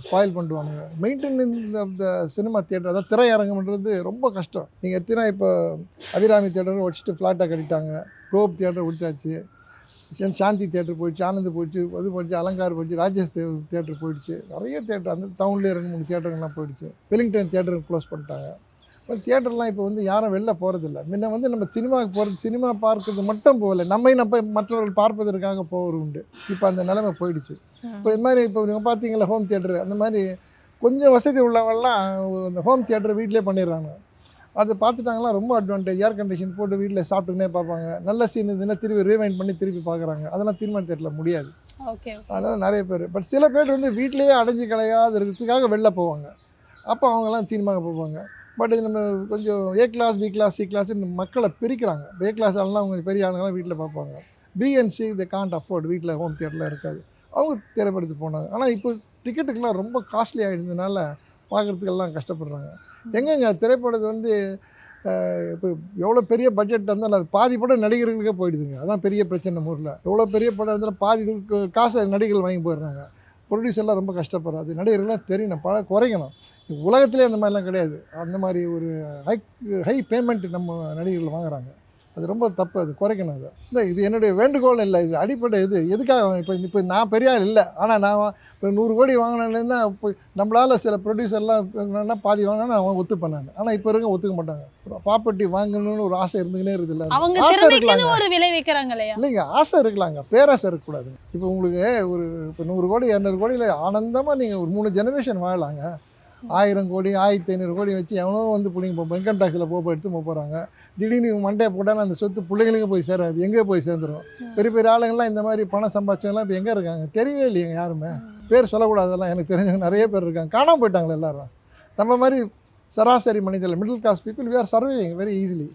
ஸ்பாயில் பண்ணுவானுங்க. Maintenance of the cinema theatre, அதாவது திரையரங்கம்ன்றது ரொம்ப கஷ்டம். நீங்கள் எத்தனை இப்போ அபிராமி தியேட்டர் வச்சுட்டு ஃப்ளாட்டாக கட்டிட்டாங்க, க்ளோப் தியேட்டர் ஒடிச்சாச்சு, சாந்தி தியேட்டர் போயிடுச்சு, ஆனந்த் போயிடுச்சு, அது போயிடுச்சு, அலங்கார் போயிடுச்சு, ராஜேஷ் தியேட்டர் போயிடுச்சு, நிறைய தியேட்டர் அந்த டவுன்லேயே 2-3 தியேட்டருங்கெல்லாம் போயிடுச்சு. வெலிங்டன் தியேட்டர் க்ளோஸ் பண்ணிட்டாங்க. இப்போ தியேட்டர்லாம் இப்போ வந்து யாரும் வெளில போகிறதில்ல. முன்ன வந்து நம்ம சினிமாவுக்கு போகிறது, சினிமா பார்க்கறது மட்டும் போகலை, நம்ம மற்றவர்கள் பார்ப்பதற்காக போகிறது உண்டு. இப்போ அந்த நிலைமை போயிடுச்சு. இப்போ இது மாதிரி இப்போ நீங்கள் பார்த்தீங்களா ஹோம் தியேட்டரு, அந்த மாதிரி கொஞ்சம் வசதி உள்ளவங்கள்லாம் இந்த ஹோம் தியேட்டர் வீட்டிலே பண்ணிடுறாங்க. அது பார்த்துட்டாங்களா ரொம்ப அட்வான்டேஜ். ஏர் கண்டிஷன் போட்டு வீட்டில் சாப்பிட்டுன்னே பார்ப்பாங்க. நல்ல சீன் இருந்துன்னா திருப்பி ரீவைண்ட் பண்ணி திருப்பி பார்க்குறாங்க. அதெல்லாம் சினிமா தியேட்டரில் முடியாது. அதனால் நிறைய பேர், பட் சில பேர் வந்து வீட்டிலேயே அடைஞ்சு கிடையாது இருக்கிறதுக்காக வெளில போவாங்க. அப்போ அவங்கெல்லாம் சினிமாவுக்கு போவாங்க. பட் இது நம்ம கொஞ்சம் A class, B class, C கிளாஸ்ன்னு மக்களை பிரிக்கிறாங்க. ஏ கிளாஸ் ஆளுலாம் அவங்க பெரிய ஆளுங்களாம் வீட்டில் பார்ப்பாங்க. பிஎன்சி தி காண்ட் அஃபோர்ட், வீட்டில் ஹோம் தியேட்டரில் இருக்காது, அவங்க திரைப்படத்து போனாங்க. ஆனால் இப்போ டிக்கெட்டுக்கெல்லாம் ரொம்ப காஸ்ட்லி ஆகிடுறதுனால பார்க்குறதுக்கெல்லாம் கஷ்டப்படுறாங்க. எங்கெங்க திரைப்படத்தை வந்து இப்போ எவ்வளோ பெரிய பட்ஜெட் இருந்தாலும் அது பாதி படம் நடிகர்களுக்கே போயிடுதுங்க. அதான் பெரிய பிரச்சனை ஊரில். எவ்வளோ பெரிய படம் இருந்தாலும் பாதி காசை நடிகர்கள் வாங்கி போயிடுறாங்க. ப்ரொடியூசர்லாம் ரொம்ப கஷ்டப்படுறாரு. நடிகர்கள்லாம் தெரியணும், குறைக்கணும். உலகத்திலே அந்த மாதிரிலாம் கிடையாது. அந்த மாதிரி ஒரு ஹை பேமெண்ட் நம்ம நடிகர்கள் வாங்குறாங்க. அது ரொம்ப தப்பு, அது குறைக்கணும். அது இல்லை, இது என்னுடைய வேண்டுகோள் இல்லை, இது அடிப்படை. இது எதுக்காக இப்போ நான் பெரிய ஆள் இல்லை, ஆனால் நான் இப்போ 100 கோடி வாங்கினேன்னா இப்போ நம்மளால் சில ப்ரொடியூசர்லாம் பாதி வாங்கினா அவன் ஒத்துப்பேன் நான். ஆனால் இப்போ இருக்க ஒத்துக்க மாட்டாங்க. ப்ராப்பர்ட்டி வாங்கணும்னு ஒரு ஆசை இருந்துக்கினே இருக்குது. இல்லை, அவங்க ஆசை திறமைக்குன்னு இருக்கலாங்க, ஒரு விலை வைக்கிறாங்க இல்லையா? இல்லைங்க, ஆசை இருக்கலாங்க, பேராசை இருக்கக்கூடாது. இப்போ உங்களுக்கு ஒரு இப்போ 100 கோடி 200 கோடியில் ஆனந்தமாக நீங்கள் ஒரு 3 ஜெனரேஷன் வாழலாங்க. 1000 கோடி 1500 கோடி வச்சு எவனோ வந்து பிள்ளைங்க இன்கம் டேக்ஸில் எடுத்து போகிறாங்க. திடீர்னு மண்டையை போட்டாலும் அந்த சொத்து பிள்ளைங்களுக்கு போய் சேராது, எங்கே போய் சேர்ந்துடும். பெரிய பெரிய ஆளுங்கள்லாம் இந்த மாதிரி பணம் சம்பாதிச்சவங்களாம் இப்போ எங்கே இருக்காங்க? தெரியவே இல்லைங்க யாருமே. பேர் சொல்லக்கூடாதெல்லாம், எனக்கு தெரிஞ்சவங்க நிறைய பேர் இருக்காங்க, காணாமல் போயிட்டாங்களே எல்லாரும். நம்ம மாதிரி சராசரி மனிதர்கள், middle class people, we are surviving very easily.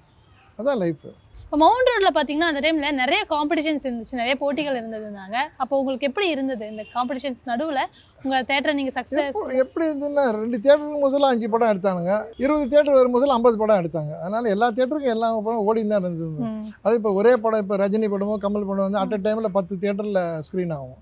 அதான் லைஃப். இப்போ மவுண்ட் ரோட்ல பார்த்தீங்கன்னா அந்த டைமில் நிறைய காம்படிஷன்ஸ் இருந்துச்சு, நிறைய போட்டிகள் இருந்ததுனாங்க. அப்போ உங்களுக்கு எப்படி இருந்தது இந்த காம்படிஷன்ஸ் நடுவில் உங்கள் தேட்டரை நீங்கள் சக்ஸஸ்? எப்படி இருந்ததுன்னா 2 தேட்டருக்கு முதல்ல 5 படம் எடுத்தானுங்க, 20 தேட்டர் வரும்போது 50 படம் எடுத்தாங்க. அதனால் எல்லா தேட்டருக்கும் எல்லா படம் ஓடி தான் இருந்தது. அது இப்போ ஒரே படம், இப்போ ரஜினி படமோ கமல் படம் வந்து அட் அ டைமில் 10 தேட்டரில் ஸ்க்ரீன் ஆகும்.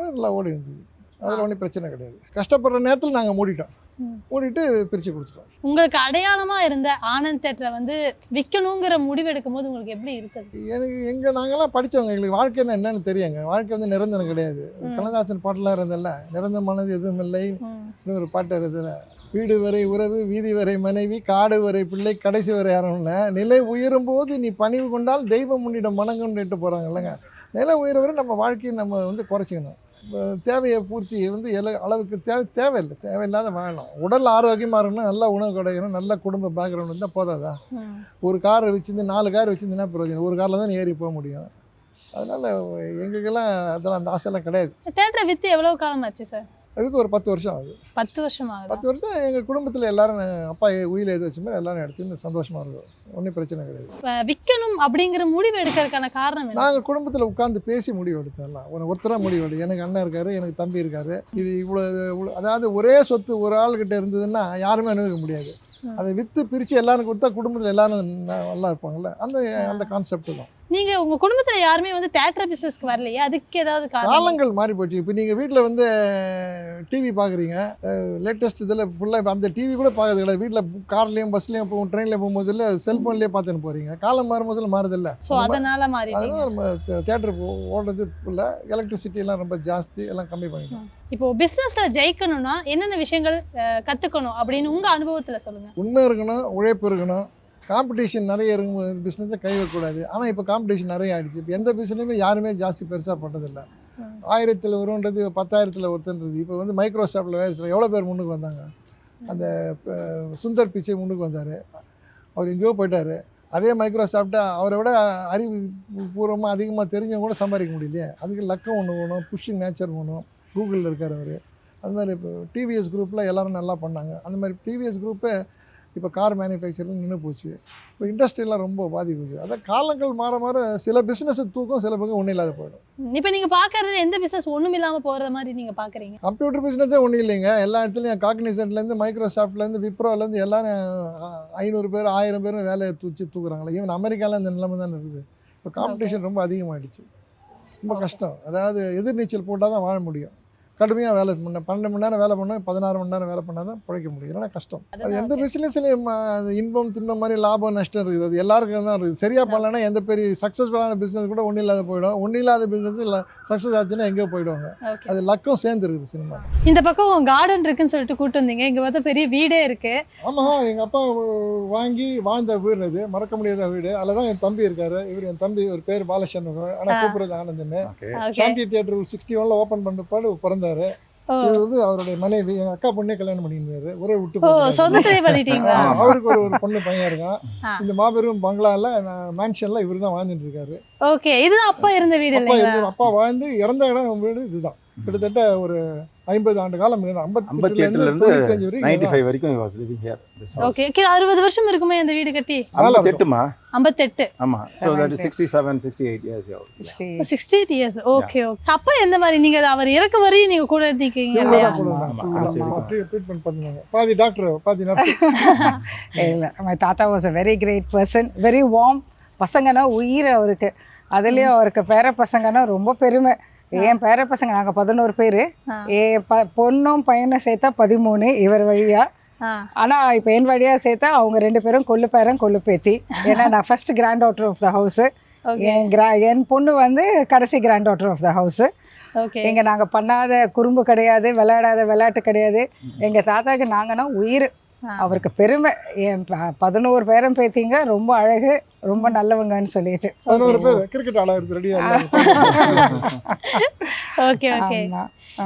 அதெல்லாம் ஓடி இருந்தது. அதில் ஒன்றும் பிரச்சனை கிடையாது. கஷ்டப்படுற நேரத்தில் நாங்கள் மூடிட்டு பிரித்து கொடுத்துட்டோம். உங்களுக்கு அடையாளமாக இருந்த ஆனந்த் தேட்டரை வந்து விற்கணுங்கிற முடிவு எடுக்கும் போது உங்களுக்கு எப்படி இருக்குது? எனக்கு நாங்கள்லாம் படித்தவங்க, எங்களுக்கு வாழ்க்கைன்னா என்னன்னு தெரியுங்க. வாழ்க்கை வந்து நிரந்தரம் கிடையாது. கண்ணதாசன் பாட்டெலாம் இருந்ததில்ல, நிரந்தரமானது எதுவும் இல்லை. ஒரு பாட்டு இருந்ததில்ல, வீடு வரை உறவு, வீதி வரை மனைவி, காடு வரை பிள்ளை, கடைசி வரை யாரும்ல, நிலை உயரும் போது நீ பணிவு கொண்டால் தெய்வம் முன்னிடம் மனங்கொண்டுட்டு போகிறாங்க இல்லைங்க. நிலை உயர வரை நம்ம வாழ்க்கையை நம்ம வந்து குறைச்சிக்கணும். தேவையை பூர்த்தி வந்து அளவுக்கு தேவையில்லை, தேவையில்லாத வாழலாம். உடல் ஆரோக்கியமாக இருக்கணும், நல்லா உணவு கிடைக்கணும், நல்ல குடும்ப பேக்ரவுண்ட் இருந்தால் போதாதா? ஒரு கார் வச்சுருந்து 4 கார் வச்சுருந்துன்னா பிரயோஜனம், ஒரு காரில் தான் ஏறி போக முடியும். அதனால் எங்களுக்கெல்லாம் அதெல்லாம் அந்த ஆசையெல்லாம் கிடையாது. தேட்டரை விற்று எவ்வளோ காலம் ஆச்சு சார்? அதுக்கு ஒரு 10 வருஷம் ஆகுது. 10 வருஷம் ஆகுது. 10 வருஷம் எங்கள் குடும்பத்தில் எல்லாரும், அப்பா உயிர் எழுதி வச்ச மாதிரி எல்லாரும் எடுத்து சந்தோஷமாக இருக்கும், ஒன்றும் பிரச்சனை கிடையாது. விற்கணும் அப்படிங்கிற முடிவு எடுக்கிறதுக்கான காரணம் என்ன? நாங்கள் குடும்பத்தில் உட்காந்து பேசி முடிவு எடுத்தோம்லாம். ஒருத்தராக முடிவு எடு. எனக்கு அண்ணன் இருக்காரு, எனக்கு தம்பி இருக்காரு. இது இவ்வளோ, அதாவது ஒரே சொத்து ஒரு ஆள்கிட்ட இருந்ததுன்னா யாருமே அனுபவிக்க முடியாது. அதை விற்று பிரித்து எல்லாரும் கொடுத்தா குடும்பத்தில் எல்லாரும் நல்லா இருப்பாங்கல்ல, அந்த கான்செப்ட் தான். நீங்கள் உங்கள் குடும்பத்தில் யாருமே வந்து தேட்டர் பிஸ்னஸ்க்கு வரலையே, அதுக்கு ஏதாவது காலங்கள் மாறி போச்சு. இப்போ நீங்கள் வீட்டில் வந்து டிவி பார்க்குறீங்க, லேட்டஸ்ட் இதில் ஃபுல்லாக இப்போ அந்த டிவி கூட பார்க்கறது கிடையாது. வீட்டில் கார்லேயும் பஸ்லேயும் போகும், ட்ரெயினில் போகும்போதில் செல்ஃபோன்லேயே பார்த்துன்னு போகிறீங்க. காலம் மாறும்போதில் மாறுதில்ல. ஸோ அதனால் மாறி, அதனால் நம்ம தேட்டர் ஓடுறது இல்லை, எலக்ட்ரிசிட்டிலாம் ரொம்ப ஜாஸ்தி, எல்லாம் கம்மி பண்ணிட்டோம். இப்போ பிஸ்னஸில் ஜெயிக்கணும்னா என்னென்ன விஷயங்கள் கற்றுக்கணும் அப்படின்னு உங்கள் அனுபவத்தில் சொல்லுங்கள். உண்மை இருக்கணும், உழைப்பு இருக்கணும், காம்படிஷன் நிறைய இருக்கும்போது பிஸ்னஸை கை வைக்கக்கூடாது. ஆனால் இப்போ காம்படிஷன் நிறைய ஆகிடுச்சு. இப்போ எந்த பிஸ்னஸுமே யாருமே ஜாஸ்தி பெருசாக பண்ணதில்லை. 1000 ஒருன்றது 10,000 ஒருத்தன்றது. இப்போ வந்து மைக்ரோசாஃப்ட்டில் வேறு எவ்வளோ பேர் முன்னுக்கு வந்தாங்க. அந்த சுந்தர் பிச்சை முன்னுக்கு வந்தார், அவர் எங்கேயோ போயிட்டார். அதே மைக்ரோசாஃப்ட்டை அவரை விட அறிவு பூர்வமாக அதிகமாக தெரிஞ்சவங்க கூட சம்பாதிக்க முடியலையே. அதுக்கு லக்கம் ஒன்று வேணும், புஷ்ஷிங் நேச்சர் வேணும். கூகுளில் இருக்கார் அவர். அது மாதிரி இப்போ டிவிஎஸ் குரூப்பில் எல்லோரும் நல்லா பண்ணாங்க. அந்த மாதிரி டிவிஎஸ் குரூப்பை இப்போ கார் மேனுஃபேக்சரிங் நின்று போச்சு. இப்போ இண்டஸ்ட்ரியெலாம் ரொம்ப பாதிக்குது. அதான் காலங்கள் மாற மாற சில பிஸ்னஸை தூக்கம், சில பக்கம் ஒன்றும் இல்லாத போயிடும். இப்போ நீங்கள் பார்க்குறது எந்த பிஸ்னஸ் ஒன்றும் இல்லாமல் போகிற மாதிரி நீங்கள் பார்க்குறீங்க? கம்ப்யூட்டர் பிஸ்னஸே ஒன்றும் இல்லைங்க. எல்லா இடத்துலையும் காக்னிசன்ட்லேருந்து மைக்ரோசாஃப்ட்லேருந்து விப்ரோலேருந்து எல்லாரும் 500 பேர் 1000 பேர் வேலையை தூக்குறாங்களே. ஈவன் அமெரிக்காவில் இந்த நிலைமை தான் இருக்குது. இப்போ காம்படிஷன் ரொம்ப அதிகமாகிடுச்சு, ரொம்ப கஷ்டம். அதாவது எதிர்நீச்சல் போட்டால் தான் வாழ முடியும். கடுமையாக வேலை பண்ண 12 மணி நேரம் வேலை பண்ணால் 16 மணி நேரம் வேலை பண்ணால் தான் பிழைக்க முடியும். இல்லைன்னா கஷ்டம். அது எந்த பிஸ்னஸ்லையும் இன்பம் துன்பம் மாதிரி லாபம் நஷ்டம் இருக்குது. அது எல்லாருக்கும் தான் இருக்குது. சரியாக பண்ணலன்னா எந்த பெரிய சக்ஸஸ்ஃபுல்லான பிஸ்னஸ் கூட ஒன்றும் இல்லாத போயிடும். ஒன்றும் இல்லாத பிஸ்னஸ் இல்லை சக்ஸஸ் ஆச்சுன்னா எங்கேயோ போயிடுவாங்க. அது லக்கம் சேர்ந்துருக்குது சினிமா. இந்த பக்கம் கார்டன் இருக்குன்னு சொல்லிட்டு கூட்டு வந்தீங்க, இங்கே பார்த்தா பெரிய வீடே இருக்குது. ஆமாம், எங்கள் அப்பா வாங்கி வாழ்ந்த வீடு அது, மறக்க முடியாத வீடு. அதில் தான் என் தம்பி இருக்காரு. இவர் என் தம்பி, ஒரு பேர் பாலச்சந்திரன், ஆனால் கூப்பிடுறது ஆனந்தன்னு. சாந்தி தியேட்டர் 61 ஓப்பன் பண்ணுறப்பாடு பிறந்தாரு. இது வந்து அவருடைய மனைவி, எங்க அக்கா பொண்ணே கல்யாணம் பண்ணியிருந்தாரு. ஒரே விட்டு அவருக்கு ஒரு பொண்ணு பையன் இருக்கான். இந்த மாபெரும் பங்களால மேன்ஷன்ல இவர் தான் வாழ்ந்துட்டு இருக்காரு. ஓகே, இதுதான் அப்பா இருந்த வீடு. அப்பா வாழ்ந்து இறந்த இடம் வீடு இதுதான். கிட்டத்தட்ட ஒரு 50 ஆண்டு காலம், 58 இருந்து 95 வரைக்கும் he was living here. Okay, 60 வருஷம் இருக்குமே அந்த வீடு கட்டி. 58 ஆமா. So that is 67 68 years old. 68 years. Okay okay. அப்பா எந்த மாதிரி, நீங்க அவர் இறக்க வரையும் நீங்க கூட இருக்கீங்க இல்லையா? ட்ரீட்மென்ட் பண்ணுவாங்க. பாதி டாக்டர் பாதி நர்ஸ். இல்ல, my தாத்தா was a very great person, very warm. பசங்கன்னா உயிர் அவருக்கு. அதுலேயும் அவருக்கு பேர பசங்கன்னா ரொம்ப பெருமை. என் பேர பசங்க நாங்கள் 11 பேர். ஆ. பொண்ணும் பையனும் சேர்த்தா 13 இவர் வழியா. ஆனால் இப்போ என் வழியாக சேர்த்தா அவங்க 2 பேரும் கொள்ளு பேரன் கொள்ளு பேத்தி. ஏன்னா நான் first granddaughter of the house. என் பொண்ணு வந்து கடைசி granddaughter of the house. எங்க நாங்கள் பண்ணாத குறும்பு கிடையாது, விளையாடாத விளையாட்டு கிடையாது. எங்கள் தாத்தாக்கு நாங்கன்னா உயிர், அவருக்கு பெருமை. என் 11 பேரும் பேத்திங்க ரொம்ப அழகு, ரொம்ப நல்லவங்கன்னு சொல்லிட்டு. 11 பேர் கிரிக்கெட் ஆடுறது ரெடியா ஓகே ஓகே.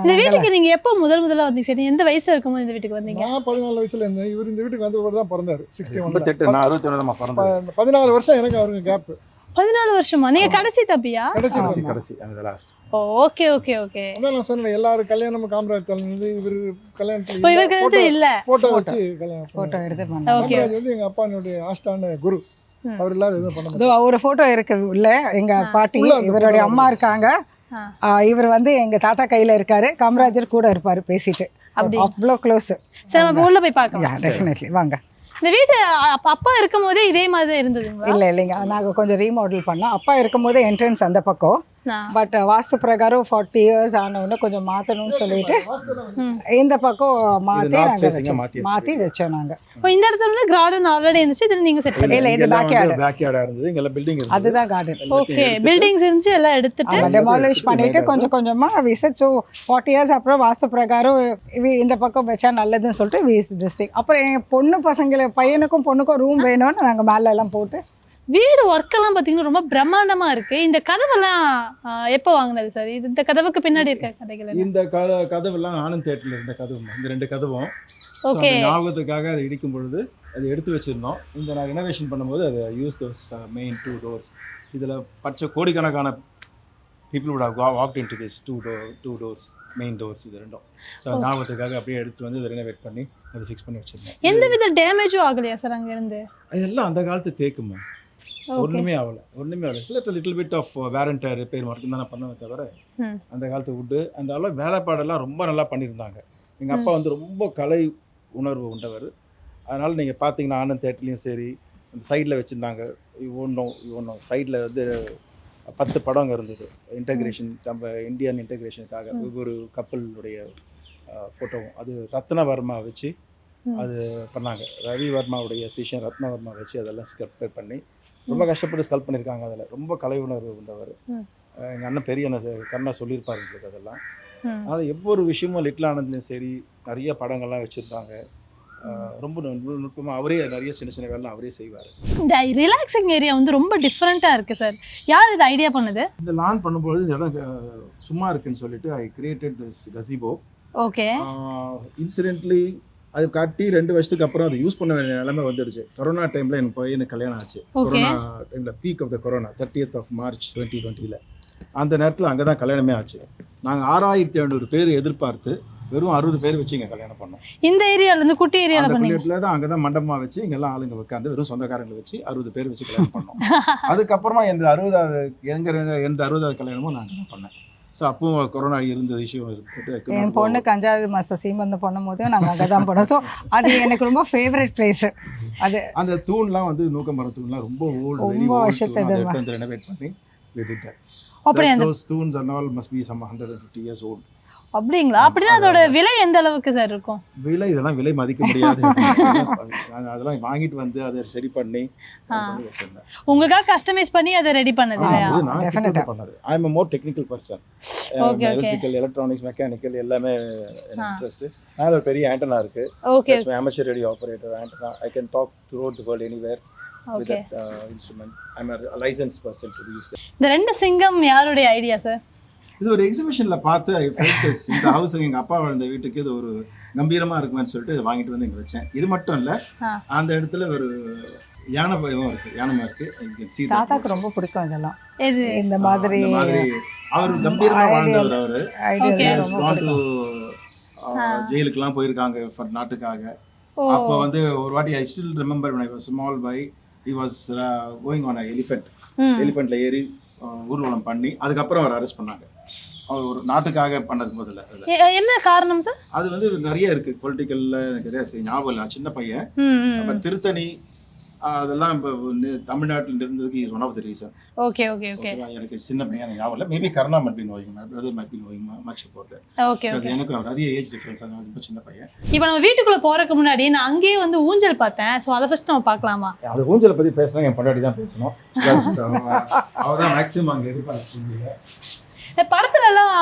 இந்த வீட்டுக்கு நீங்க எப்போ முதல்ல வந்தீங்க? சரி, எந்த வயசுல இருக்கும்போது இந்த வீட்டுக்கு வந்தீங்க? நான் 14 வயசுல இருந்தேன். இவர் இந்த வீட்டுக்கு வந்த தான் பிறந்தாரு. 68 நான் 61 தான் பிறந்தேன். 14 வருஷம் எனக்கு அவருக்கு கேப். 14 வருஷமா? நீங்க கடைசி தம்பியா? கடைசி அந்த லாஸ்ட். Okay okay okay. அதான் நான் சொன்னேன், எல்லாரும் கல்யாணமும் காமராஜ் தலைந்து இவர் கல்யாணத்துல இப்போ இவருக்கு வந்து இல்ல போட்டோ வச்சு கல்யாணம் ஃபோட்டோ எடுத்து காமராஜ் வந்து எங்க அப்பானுடைய ஆஸ்டான குரு. அவர் இல்லாத எதுவும் பண்ண மாட்டார். ஒரு ஃபோட்டோ இருக்கு உள்ள. எங்கள் பாட்டி இவருடைய அம்மா இருக்காங்க. இவர் வந்து எங்கள் தாத்தா கையில் இருக்காரு, காமராஜர் கூட இருப்பார் பேசிட்டு. அவ்வளோ க்ளோஸ். சரி, நம்ம உள்ள போய் பார்க்கலாம். டெஃபினெட்லி வாங்க. இந்த வீடு அப்பா இருக்கும் போதே இதே மாதிரி தான் இருந்ததுங்களா? இல்லைங்க, நாங்கள் கொஞ்சம் ரீமாடல் பண்ணோம். அப்பா இருக்கும் போதே என்ட்ரன்ஸ் அந்த பக்கம். பட் வாஸ்து பிரகாரம் 40 இயர்ஸ் ஆனவுடனே கொஞ்சம் மாற்றணும்னு சொல்லிட்டு இந்த பக்கம் மாற்றி வச்சோம் நாங்கள். இந்த இடத்துல கார்டன் ஆல்ரெடி இருந்துச்சு, இதில் நீங்கள் செட் பண்ணி இல்லை, இது பேக்யார்டா இருந்தது. இங்க பில்டிங் இருந்தது, அதுதான் கார்டன். ஓகே, பில்டிங்ஸ் இருந்துச்சு, எல்லாம் எடுத்துட்டு டெமாலிஷ் பண்ணிட்டு கொஞ்சம் கொஞ்சமாக விசிட். ஸோ 40 இயர்ஸ் அப்புறம் வாஸ்து பிரகாரம் இந்த பக்கம் வச்சா நல்லதுன்னு சொல்லிட்டு வீஸ் திஸ் திங். அப்புறம் என் பொண்ணு பசங்களை பையனுக்கும் பொண்ணுக்கும் ரூம் வேணும்னு நாங்கள் மேலே எல்லாம் போட்டு. வீடு ஒர்க்கெல்லாம் பார்த்தீங்கன்னா ரொம்ப பிரம்மாண்டமா இருக்கு. இந்த கதவெல்லாம் எப்போ வாங்கினது சார்? இந்த கதவுக்கு பின்னாடி இருக்க கதைகள்? இந்த கதவெல்லாம் ஆனந்த் தியேட்டர்ல இருந்த கதவு. இந்த 2 கதவும் ஓகே ஞாபகத்துக்காக அதை இடிக்கும் பொழுது அதை எடுத்து வச்சிருந்தோம். இந்த நான் ரெனோவேஷன் பண்ணும்போது அதை யூஸ் தோஸ் மெயின் 2 doors. இதில் பச்சை கோடிக்கணக்கான people would have walked into this two doors, main doors இது ரெண்டும். ஸோ ஞாபகத்துக்காக அப்படியே எடுத்து வந்து அதை ரெனோவேட் பண்ணி அதை ஃபிக்ஸ் பண்ணி வச்சிருந்தேன். எந்த வித டேமேஜும் ஆகலையா சார் அங்க இருந்து? அதெல்லாம் அந்த காலத்து தேக்குமா, ஒன்றுமே ஆகலை. சில little bit of wear and tyre repair மட்டும் தான் பண்ணவே தவிர அந்த காலத்து வுட்டு அந்த அளவு வேலைப்பாடெல்லாம் ரொம்ப நல்லா பண்ணியிருந்தாங்க. எங்கள் அப்பா வந்து ரொம்ப கலை உணர்வு உண்டவர். அதனால் நீங்கள் பார்த்தீங்கன்னா ஆனந்த் தேட்டர்லேயும் சரி, அந்த சைடில் வச்சுருந்தாங்க. ஒன்றும் சைடில் வந்து 10 படம் இருந்தது. இன்டகிரேஷன், நம்ம இந்தியன் இன்டகிரேஷனுக்காக ஒவ்வொரு கப்பலுடைய ஃபோட்டோவும். அது ரத்னவர்மா வச்சு அது பண்ணாங்க. ரவி வர்மாவுடைய சிஷன் ரத்னவர்மா வச்சு அதெல்லாம் ஸ்கல்ப்ட் பண்ணி ரொம்ப கஷ்டப்பட்டு ஸ்கல்ப் பண்ணியிருக்காங்க. அதில் ரொம்ப கலை உணர்வு உண்டவர். எங்கள் அண்ணன் பெரிய கண்ணா சொல்லியிருப்பாரு எங்களுக்கு அதெல்லாம். அதனால் ஒவ்வொரு விஷயமும் லிட்டில் ஆனந்த்லேயும் சரி நிறைய படங்கள்லாம் வச்சுருந்தாங்க. ரொம்ப நுட்பமாக அவரே நிறைய சின்ன சின்ன வேலை அவரே செய்வார். இந்த ரிலாக்ஸிங் ஏரியா வந்து ரொம்ப டிஃப்ரெண்ட்டாக இருக்குது சார். யார் இது ஐடியா பண்ணது? இந்த லான் பண்ணும்போது இந்த இடம் சும்மா இருக்குன்னு சொல்லிட்டு I created this gazebo. Okay. Incidentally அது காட்டி 2 வருஷத்துக்கு அப்புறம் அதை யூஸ் பண்ண வேண்டிய நிலைமை வந்துடுச்சு. கொரோனா டைமில் எனக்கு கல்யாணம் ஆச்சு. கொரோனா டைமில் peak of the corona 30th of March 2020. அந்த நேரத்தில் அங்கே தான் கல்யாணமே ஆச்சு. நாங்கள் 6700 பேர் எதிர்பார்த்து வெறும் 60 பேர் வச்சு இங்கே கல்யாணம் பண்ணோம். இந்த ஏரியாவிலேருந்து குட்டி ஏரியாவில் பண்ணீங்க? தான் அங்கே தான் மண்டபமாக வச்சு இங்கெல்லாம் ஆளுங்க உட்காந்து வெறும் சொந்தக்காரங்களை வச்சு 60 பேர் வச்சு கல்யாணம் பண்ணோம். அதுக்கப்புறமா எந்த 60வது கல்யாணமும் நான் அங்கே தான் பண்ணேன். ஸோ அப்பவும் கொரோனா இருந்த இஷ்யூ இருந்துட்டு என் பொண்ணுக்கு 5வது மாதம் சீமந்தம் பண்ணும் போது நாங்கள் அங்கே தான் பண்ணோம். ஸோ அது எனக்கு ரொம்ப ஃபேவரட் பிளேஸு. அது அந்த தூண்லாம் வந்து நூக்கமரம் தூண்லாம் ரொம்ப ரொம்ப வருஷத்தை ரெனோவேட் பண்ணி விட்டுட்டேன். அப்படி அந்த stones and all must be some 150 years old. அப்படிங்களா? அப்படின்னா அதோட விலை எந்த அளவுக்கு சார் இருக்கும்? விலை இதெல்லாம் விலை மதிக்க முடியாது. அதெல்லாம் வாங்கிட்டு வந்து அதை சரி பண்ணி வச்சிருந்தேன். உங்களுக்காக கஸ்டமைஸ் பண்ணி அதை ரெடி பண்ணது இல்லையா? டெஃபினட்டா பண்ணது. ஐ அம் a more technical person. Electrical, electronics, mechanical எல்லாமே எனக்கு இன்ட்ரெஸ்ட். மேல ஒரு பெரிய ஆண்டனா இருக்கு. Okay. amateur radio operator antenna. I can talk throughout the world anywhere with that instrument. I'm a licensed person to use that. இந்த 2 சிங்கம் யாருடைய idea sir? இது ஒரு எக்ஸிபிஷன்ல பார்த்து ஐ ஃபெல்ட் திஸ். இந்த ஹவுஸ் எங்கள் அப்பா வாழ்ந்த வீட்டுக்கு இது ஒரு கம்பீரமாக இருக்குமான்னு சொல்லிட்டு இதை வாங்கிட்டு வந்து இங்கே வச்சேன். இது மட்டும் இல்லை, அந்த இடத்துல ஒரு யானை பயமும் இருக்கு, யானமா இருக்கு. தாத்தாக்கு ரொம்ப பிடிக்கும் இதெல்லாம். இந்த மாதிரி அவர் கம்பீரமாக வாழ்ந்தவர். அவர் ஜெயிலுக்கெல்லாம் போயிருக்காங்க ஃபார் நாட்டுக்காக. அப்போ வந்து ஒரு வாட்டி I still remember when I was small boy, he was going on a எலிஃபென்ட்ல ஏறி ஊர்வலம் பண்ணி அதுக்கப்புறம் அவர் அரெஸ்ட் பண்ணாங்க. அவர் ஒரு நாட்டுக்காக பண்ணது முதல்ல. என்ன காரணம் சார்? அது வந்து நிறைய இருக்கு பொலிட்டிக்கல்ல, எனக்கு நிறைய ஞாபகம் இல்லை. சின்ன பையன். அப்ப திருத்தணி அதெல்லாம் இப்போ தமிழ்நாட்டில் இருந்ததுக்கு is one of the reason. Okay. எனக்கு சின்ன பையன் எனக்கு ஞாபகம் இல்லை. Maybe Karuna might be knowing, my brother might be knowing much about that. Okay. எனக்கு நிறைய ஏஜ் டிஃபரன்ஸ், அது ரொம்ப சின்ன பையன். இப்போ நம்ம வீட்டுக்குள்ள போறதுக்கு முன்னாடி நான் அங்கேயே வந்து ஊஞ்சல் பார்த்தேன். ஸோ அதை ஃபர்ஸ்ட் நம்ம பார்க்கலாமா? அது ஊஞ்சலை பற்றி பேசணும், என் பொண்டாட்டி தான் பேசணும். அவள் தான் மேக்ஸிமம் அங்கே இருப்பாங்க. படத்துல எல்லாம்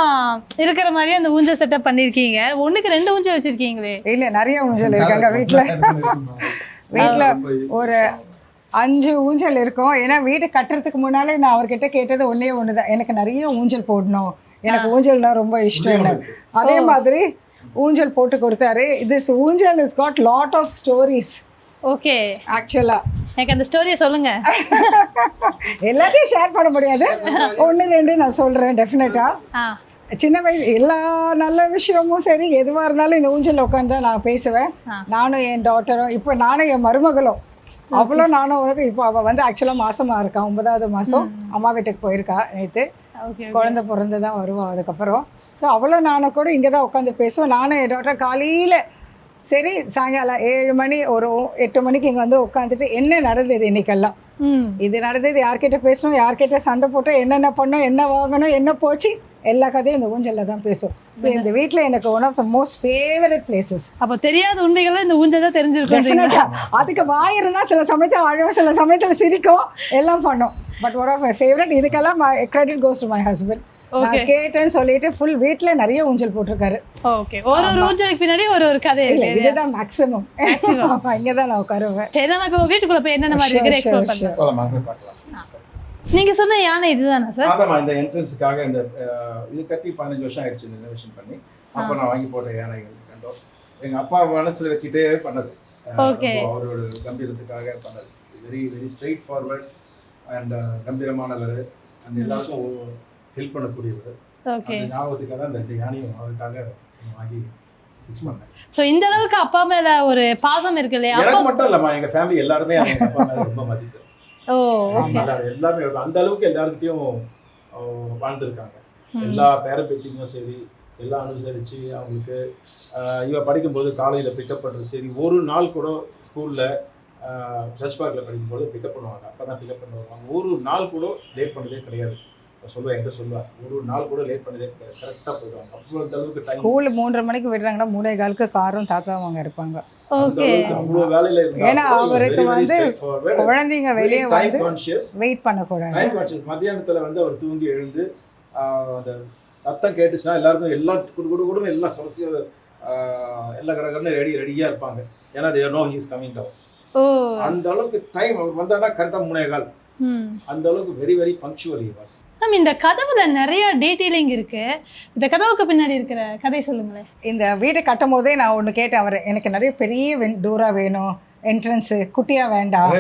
இருக்கிற மாதிரியே அந்த ஊஞ்சல் செட்டப் பண்ணிருக்கீங்க. ஒண்ணுக்கு 2 ஊஞ்சல் வச்சிருக்கீங்களே? இல்லை, நிறைய ஊஞ்சல் இருக்காங்க வீட்டில் ஒரு 5 ஊஞ்சல் இருக்கும். ஏன்னா வீடு கட்டுறதுக்கு முன்னாலே நான் அவர்கிட்ட கேட்டது ஒன்று தான், எனக்கு நிறைய ஊஞ்சல் போடணும், எனக்கு ஊஞ்சல்னா ரொம்ப இஷ்டம் இல்லை. அதே மாதிரி ஊஞ்சல் போட்டு கொடுத்தாரு. This oonjal is got lot of stories. Okay. ஆக்சுவலா எனக்கு அந்த ஸ்டோரியை சொல்லுங்க. எல்லாத்தையும் ஷேர் பண்ண முடியாது, 1-2 நான் சொல்றேன் டெஃபினட்டா. சின்ன வயசு எல்லா நல்ல விஷயமும் சரி, எதுவாக இருந்தாலும் இந்த ஊஞ்சல் உட்காந்து தான் நான் பேசுவேன். நானும் என் டாட்டரும், இப்போ நானும் என் மருமகளும், அவ்வளோ நானும் உனக்கு. இப்போ அவள் வந்து ஆக்சுவலாக மாசமாக இருக்கா, 9வது மாதம். அம்மா வீட்டுக்கு போயிருக்கா நேற்று. குழந்தை பிறந்து தான் வருவாள் அதுக்கப்புறம். ஸோ அவ்வளோ நானும் கூட இங்கே தான் உட்காந்து பேசுவேன். நானும் என் டாட்டர் காலையில் சரி சாயங்காலம் 7 மணி ஒரு 8 மணிக்கு இங்கே வந்து உட்காந்துட்டு என்ன நடந்தது இன்னைக்கெல்லாம், இது நடந்தது, யார்கிட்ட பேசணும், யார்கிட்ட சண்டை போட்டோம், என்னென்ன பண்ணோம், என்ன வாங்கணும், என்ன போச்சு, எல்லா கதையும் இந்த ஊஞ்சலில் தான் பேசுவோம். இந்த வீட்டில் எனக்கு one of the most favourite places. அப்போ தெரியாத உண்மைகளை இந்த ஊஞ்சல் தான் தெரிஞ்சிருக்கும். அதுக்கு வாய் இருந்தால் சில சமயத்தில் அழுவும், சில சமயத்தில் சிரிக்கும், எல்லாம் பண்ணோம். But one of my favourite. இதுக்கெல்லாம் credit goes to my husband. கேட்டேன்னு சொல்லிட்டு ஃபுல் வீட்ல நிறைய ஊஞ்சல் போட்டிருக்காரு. ஓகே. ஒரு ஊஞ்சலுக்கு பின்னாடி ஒரு கதை இல்லை. இதுதான் மேக்ஸிமம். இங்கே தான் நான் உட்காருவேன். சரி, நம்ம இப்போ வீட்டுக்குள்ள போய் என்னென்ன மாதிரி இருக்குது எக்ஸ்ப்ளோர் பண்ணலாம். நீங்க சொன்ன யானை இதுதானா சார்? ஆமாம், இந்த என்ட்ரன்ஸுக்காக இந்த இது கட்டி 15 வருஷம் ஆயிடுச்சு இந்த ரெனோவேஷன் பண்ணி. அப்போ நான் வாங்கி போட்ட யானைகள் கண்டோம். எங்கள் அப்பா மனசில் வச்சுட்டே பண்ணது, அவரோட கம்பீரத்துக்காக பண்ணது. Very very straightforward and கம்பீரமானவர் அண்ட் எல்லாருக்கும் ஹெல்ப் பண்ணக்கூடியவர். அந்த ஞாபகத்துக்காக தான் இந்த 2 யானையும் அவருக்காக வாங்கி ஃபிக்ஸ் பண்ணேன். ஸோ இந்த அளவுக்கு அப்பா மேல ஒரு பாசம் இருக்கு இல்லையா? எனக்கு மட்டும் இல்லைம்மா, எங்கள் ஃபேமிலி எல்லாருமே எங்கள் அப்பா மேலே ரொம்ப மதிப்பு. எல்லாருமே அந்த அளவுக்கு எல்லாருக்கிட்டையும் வாழ்ந்துருக்காங்க. எல்லா பேரம்பேத்திக்கும் சரி, எல்லாம் அனுசரித்து அவங்களுக்கு இவ படிக்கும்போது காலையில் பிக்கப் பண்ணுறது சரி, ஒரு நாள் கூட ஸ்கூலில் சர்ச் பார்க்கில் படிக்கும்போது பிக்கப் பண்ணுவாங்க. அப்போ தான் பிக்கப் பண்ண வருவாங்க. ஒரு நாள் கூட லேட் பண்ணதே கிடையாது. சொல்லுவேன், என்கிட்ட சொல்லுவேன், ஒரு நாள் கூட லேட் பண்ணதே கிடையாது, கரெக்டாக போயிடுவாங்க. அவ்வளோ அந்த அளவுக்கு ஸ்கூல் 3:30 மணிக்கு விடுறாங்கன்னா 3:15 காரும் தாத்தாவும் இருப்பாங்க. அவ்வளோ வேலையில் இருந்தாங்க. ஏன்னா அவருக்கு வந்து குழந்தைங்க வெளியே வந்து வெயிட் பண்ணக்கூடாது. மத்தியானத்தில் வந்து அவர் தூங்கி எழுந்து அந்த சத்தம் கேட்டுச்சுன்னா எல்லாருக்கும் எல்லாம் குடுன்னு எல்லாம் சொலசியாக எல்லா கடற்கரையும் ரெடியாக இருப்பாங்க. ஏன்னா they know he is coming down. அந்த அளவுக்கு டைம் அவர் வந்தால் தான் கரெக்டாக 3:15. அந்த அளவுக்கு very very punctual he was. இந்த கதவுல நிறைய டீடைலிங் இருக்கு. இந்த கதவுக்கு பின்னாடி இருக்கிற கதை சொல்லுங்களேன். இந்த வீடு கட்டும் போதே நான் ஒன்று கேட்டேன் அவர், எனக்கு நிறைய பெரிய டூரா வேணும், என்ட்ரன்ஸு குட்டியாக வேண்டாம்,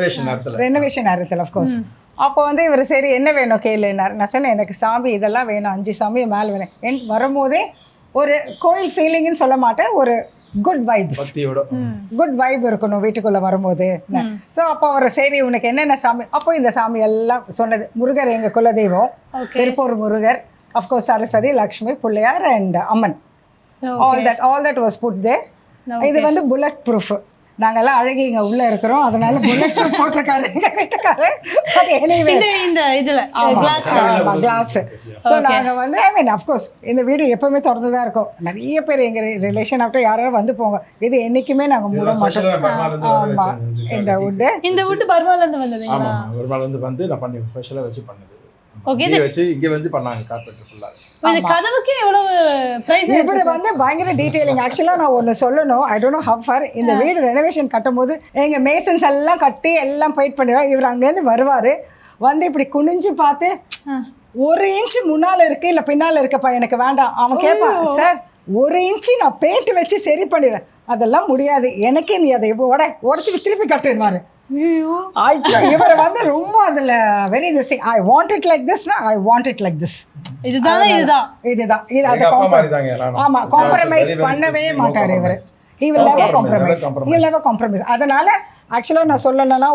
ரெனோவேஷன் நேரத்தில் அஃப்கோர்ஸ். அப்போ வந்து இவர் சரி என்ன வேணும் கேளுன்னார். நான் சொன்னேன், எனக்கு சாமி இதெல்லாம் வேணும், 5 சாமி மேலே வேணும். வரும்போதே ஒரு கோயில் ஃபீலிங்னு சொல்ல மாட்டேன், ஒரு குட் வைப் இருக்கணும் வீட்டுக்குள்ள வரும்போது. ஸோ அப்போ அவர் சரி உனக்கு என்னென்ன சாமி, அப்போ இந்த சாமி எல்லாம் சொன்னது. முருகர் எங்கள் குலதெய்வம், Tiruppur Murugar, of course Saraswati, Lakshmi, Pillaiyar and Amman. All that was put there. இது வந்து புல்லட் ப்ரூஃப். நாங்கெல்லாம் அழகி இங்கே உள்ளே இருக்கிறோம், அதனால புல்லட் ப்ரூஃப் போட்டிருக்காரு எங்கள் வீட்டுக்காரு. கிளாஸ். ஸோ நாங்கள் வந்து ஐ மீன் அஃப்கோர்ஸ் இந்த வீடு எப்போவுமே திறந்து தான் இருக்கும். நிறைய பேர் எங்கள் ரிலேஷன் ஆஃப்டர் யாராவது வந்து போங்க, இது என்றைக்குமே நாங்கள் மூட மாட்டோம். ஆமாம், இந்த வுட்டு பர்மாலேருந்து வந்ததுங்களா? பர்மாலேருந்து வந்து நான் பண்ணி ஸ்பெஷலாக வச்சு பண்ணது. வச்சு இங்கே வந்து பண்ணாங்க கார்பெண்டர் ஃபுல்லாக. இந்த கதவுக்கு எவ்வளவு பிரைஸ்? இவர் வந்து பயங்கர டீடைலிங். ஆக்சுவலாக நான் ஒன்று சொல்லணும், ஐ டோன்ட் நோ ஹவ் ஃபார். இந்த வீடு ரெனோவேஷன் கட்டும் போது எங்கள் மேசன்ஸ் எல்லாம் கட்டி எல்லாம் போயிட் பண்ணிடுவாங்க. இவர் அங்கேருந்து வருவார், வந்து இப்படி குனிஞ்சு பார்த்து 1 இன்ச்சு முன்னால் இருக்கு இல்லை பின்னால் இருக்கப்பா எனக்கு வேண்டாம். அவன் கேட்பான், சார் 1 இன்ச்சு நான் பெயிண்ட் வச்சு சரி பண்ணிடுறேன். அதெல்லாம் முடியாது, எனக்கே நீ அதை உடச்சி திருப்பி கட்டிடுவாரு. இவர் வந்து ரொம்ப அதில் very this thing, I want it like திஸ்னா I want it like this. இதுதான் இது அதை காம்ப்ரமைஸ் பண்ணவே மாட்டார் இவர். he will never compromise. அதனால ஆக்சுவலாக நான் சொல்லணும்னா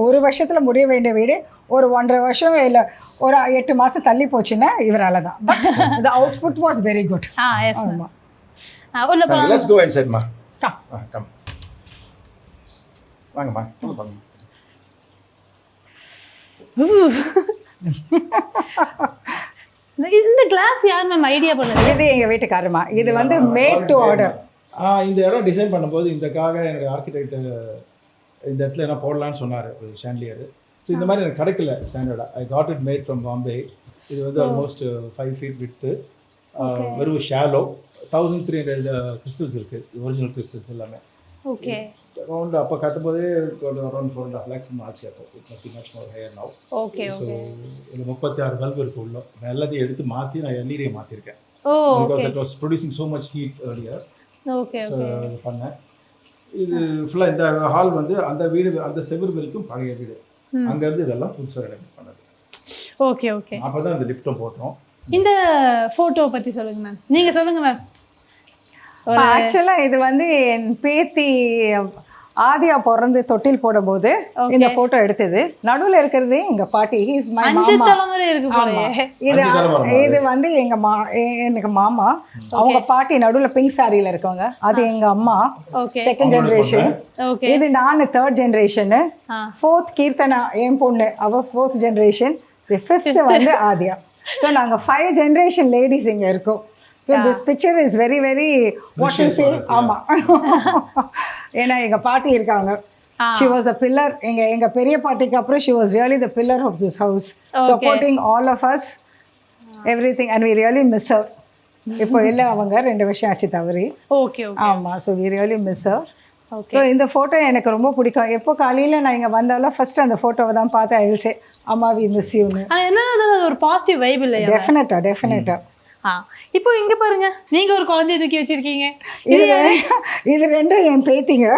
ஒரு வருஷத்தில் முடிய வேண்டிய வீடு ஒரு 1.5 வருஷம் இல்லை ஒரு 8 மாதம் தள்ளி போச்சுன்னா இவரால் தான். But the output was very good. ஆமாம். Let's go inside, ma. Come. வாங்கம்மா. இந்த கிளாஸ் யார் மேம் ஐடியா பண்ணது? இது எங்கள் வீட்டுக்காரமா. இது வந்து மேட் டு ஆர்டர். இந்த இடம் டிசைன் பண்ணும்போது இதுக்காக எனக்கு ஆர்கிடெக்ட் இந்த இடத்துல என்ன போடலான்னு சொன்னார் ஒரு ஷாண்ட்லியர். ஸோ இந்த மாதிரி எனக்கு கிடைக்கல ஸ்டாண்டர்டாக. I got it made from Bombay. இது வந்து ஆல்மோஸ்ட் 5 feet வித்து, வெறும் ஷாலோ, 1300 கிறிஸ்டல்ஸ் இருக்குது, ஒரிஜினல் கிறிஸ்டல்ஸ் எல்லாமே. ஓகே. அரௌண்ட் அப்போ கட்டும்போதே அரௌண்ட் 4.5 lakhs ஆச்சு. அப்போ it's much much more higher now. Okay. So இது 36 பல்பு இருக்குது உள்ள. நான் எல்லாத்தையும் எடுத்து மாற்றி நான் எல்இடியை மாற்றிருக்கேன். Oh because that was producing so much heat earlier. Okay okay. இது பண்ணேன். இது ஃபுல்லாக இந்த ஹால் வந்து அந்த வீடு அந்த செவ்வறு வரைக்கும் பழைய வீடு. அங்கேருந்து இதெல்லாம் புதுசாக ரெடி பண்ணது. Okay okay. அப்போ தான் இந்த லிஃப்ட்டும் போட்டோம். இந்த ஃபோட்டோ பற்றி சொல்லுங்கள் மேம். நீங்கள் சொல்லுங்கள் மேம். ஆக்சுவலாக இது வந்து என் பேத்தி ஆதியா பிறந்து தொட்டில் போடும்போது இந்த ஃபோட்டோ எடுத்தது. நடுவில் இருக்கிறது எங்கள் பாட்டி. ஹீஸ் மை 5 மாமா. தலைமுறை இருக்கு போலயே. இது வந்து எனக்கு மாமா. அவங்க பாட்டி நடுவில் பிங்க் சாரியில் இருக்கவங்க. அது எங்கள் அம்மா, செகண்ட் ஜென்ரேஷன். இது நான் 3rd ஜென்ரேஷனு. 4th கீர்த்தனா என் பொண்ணு, அவ 4th ஜென்ரேஷன். 5th வந்து ஆதியா. ஸோ நாங்கள் 5 ஜென்ரேஷன் லேடிஸ் இங்கே இருக்கோம். So this picture is very very what you say. ஆமா. ஏன்னா எங்க பாட்டி இருக்காங்க. She was a pillar. எங்க பெரிய பாட்டிக்கு அப்புறம் she was really the pillar of this house, supporting all of us, everything, and we really miss her. இப்போ இல்லை, அவங்க 2 வருஷம் ஆச்சு தவறி. Okay okay. ஆமா. So we really miss her. So இந்த ஃபோட்டோ எனக்கு ரொம்ப பிடிக்கும். எப்போ காலையில் நான் இங்கே வந்தாலும் ஃபர்ஸ்ட் அந்த ஃபோட்டோவை தான் பார்த்து ஐ வில் சே அம்மா வி மிஸ் யூன்னு. ஆனால் என்ன ஒரு பாசிட்டிவ் வைப் இல்லையா? டெஃபினட்டாக. இப்போ இங்க பாருங்க, நீங்க ஒரு குழந்தைய தூக்கி வச்சிருக்கீங்க. இது ரெண்டும் என் பேத்திங்க.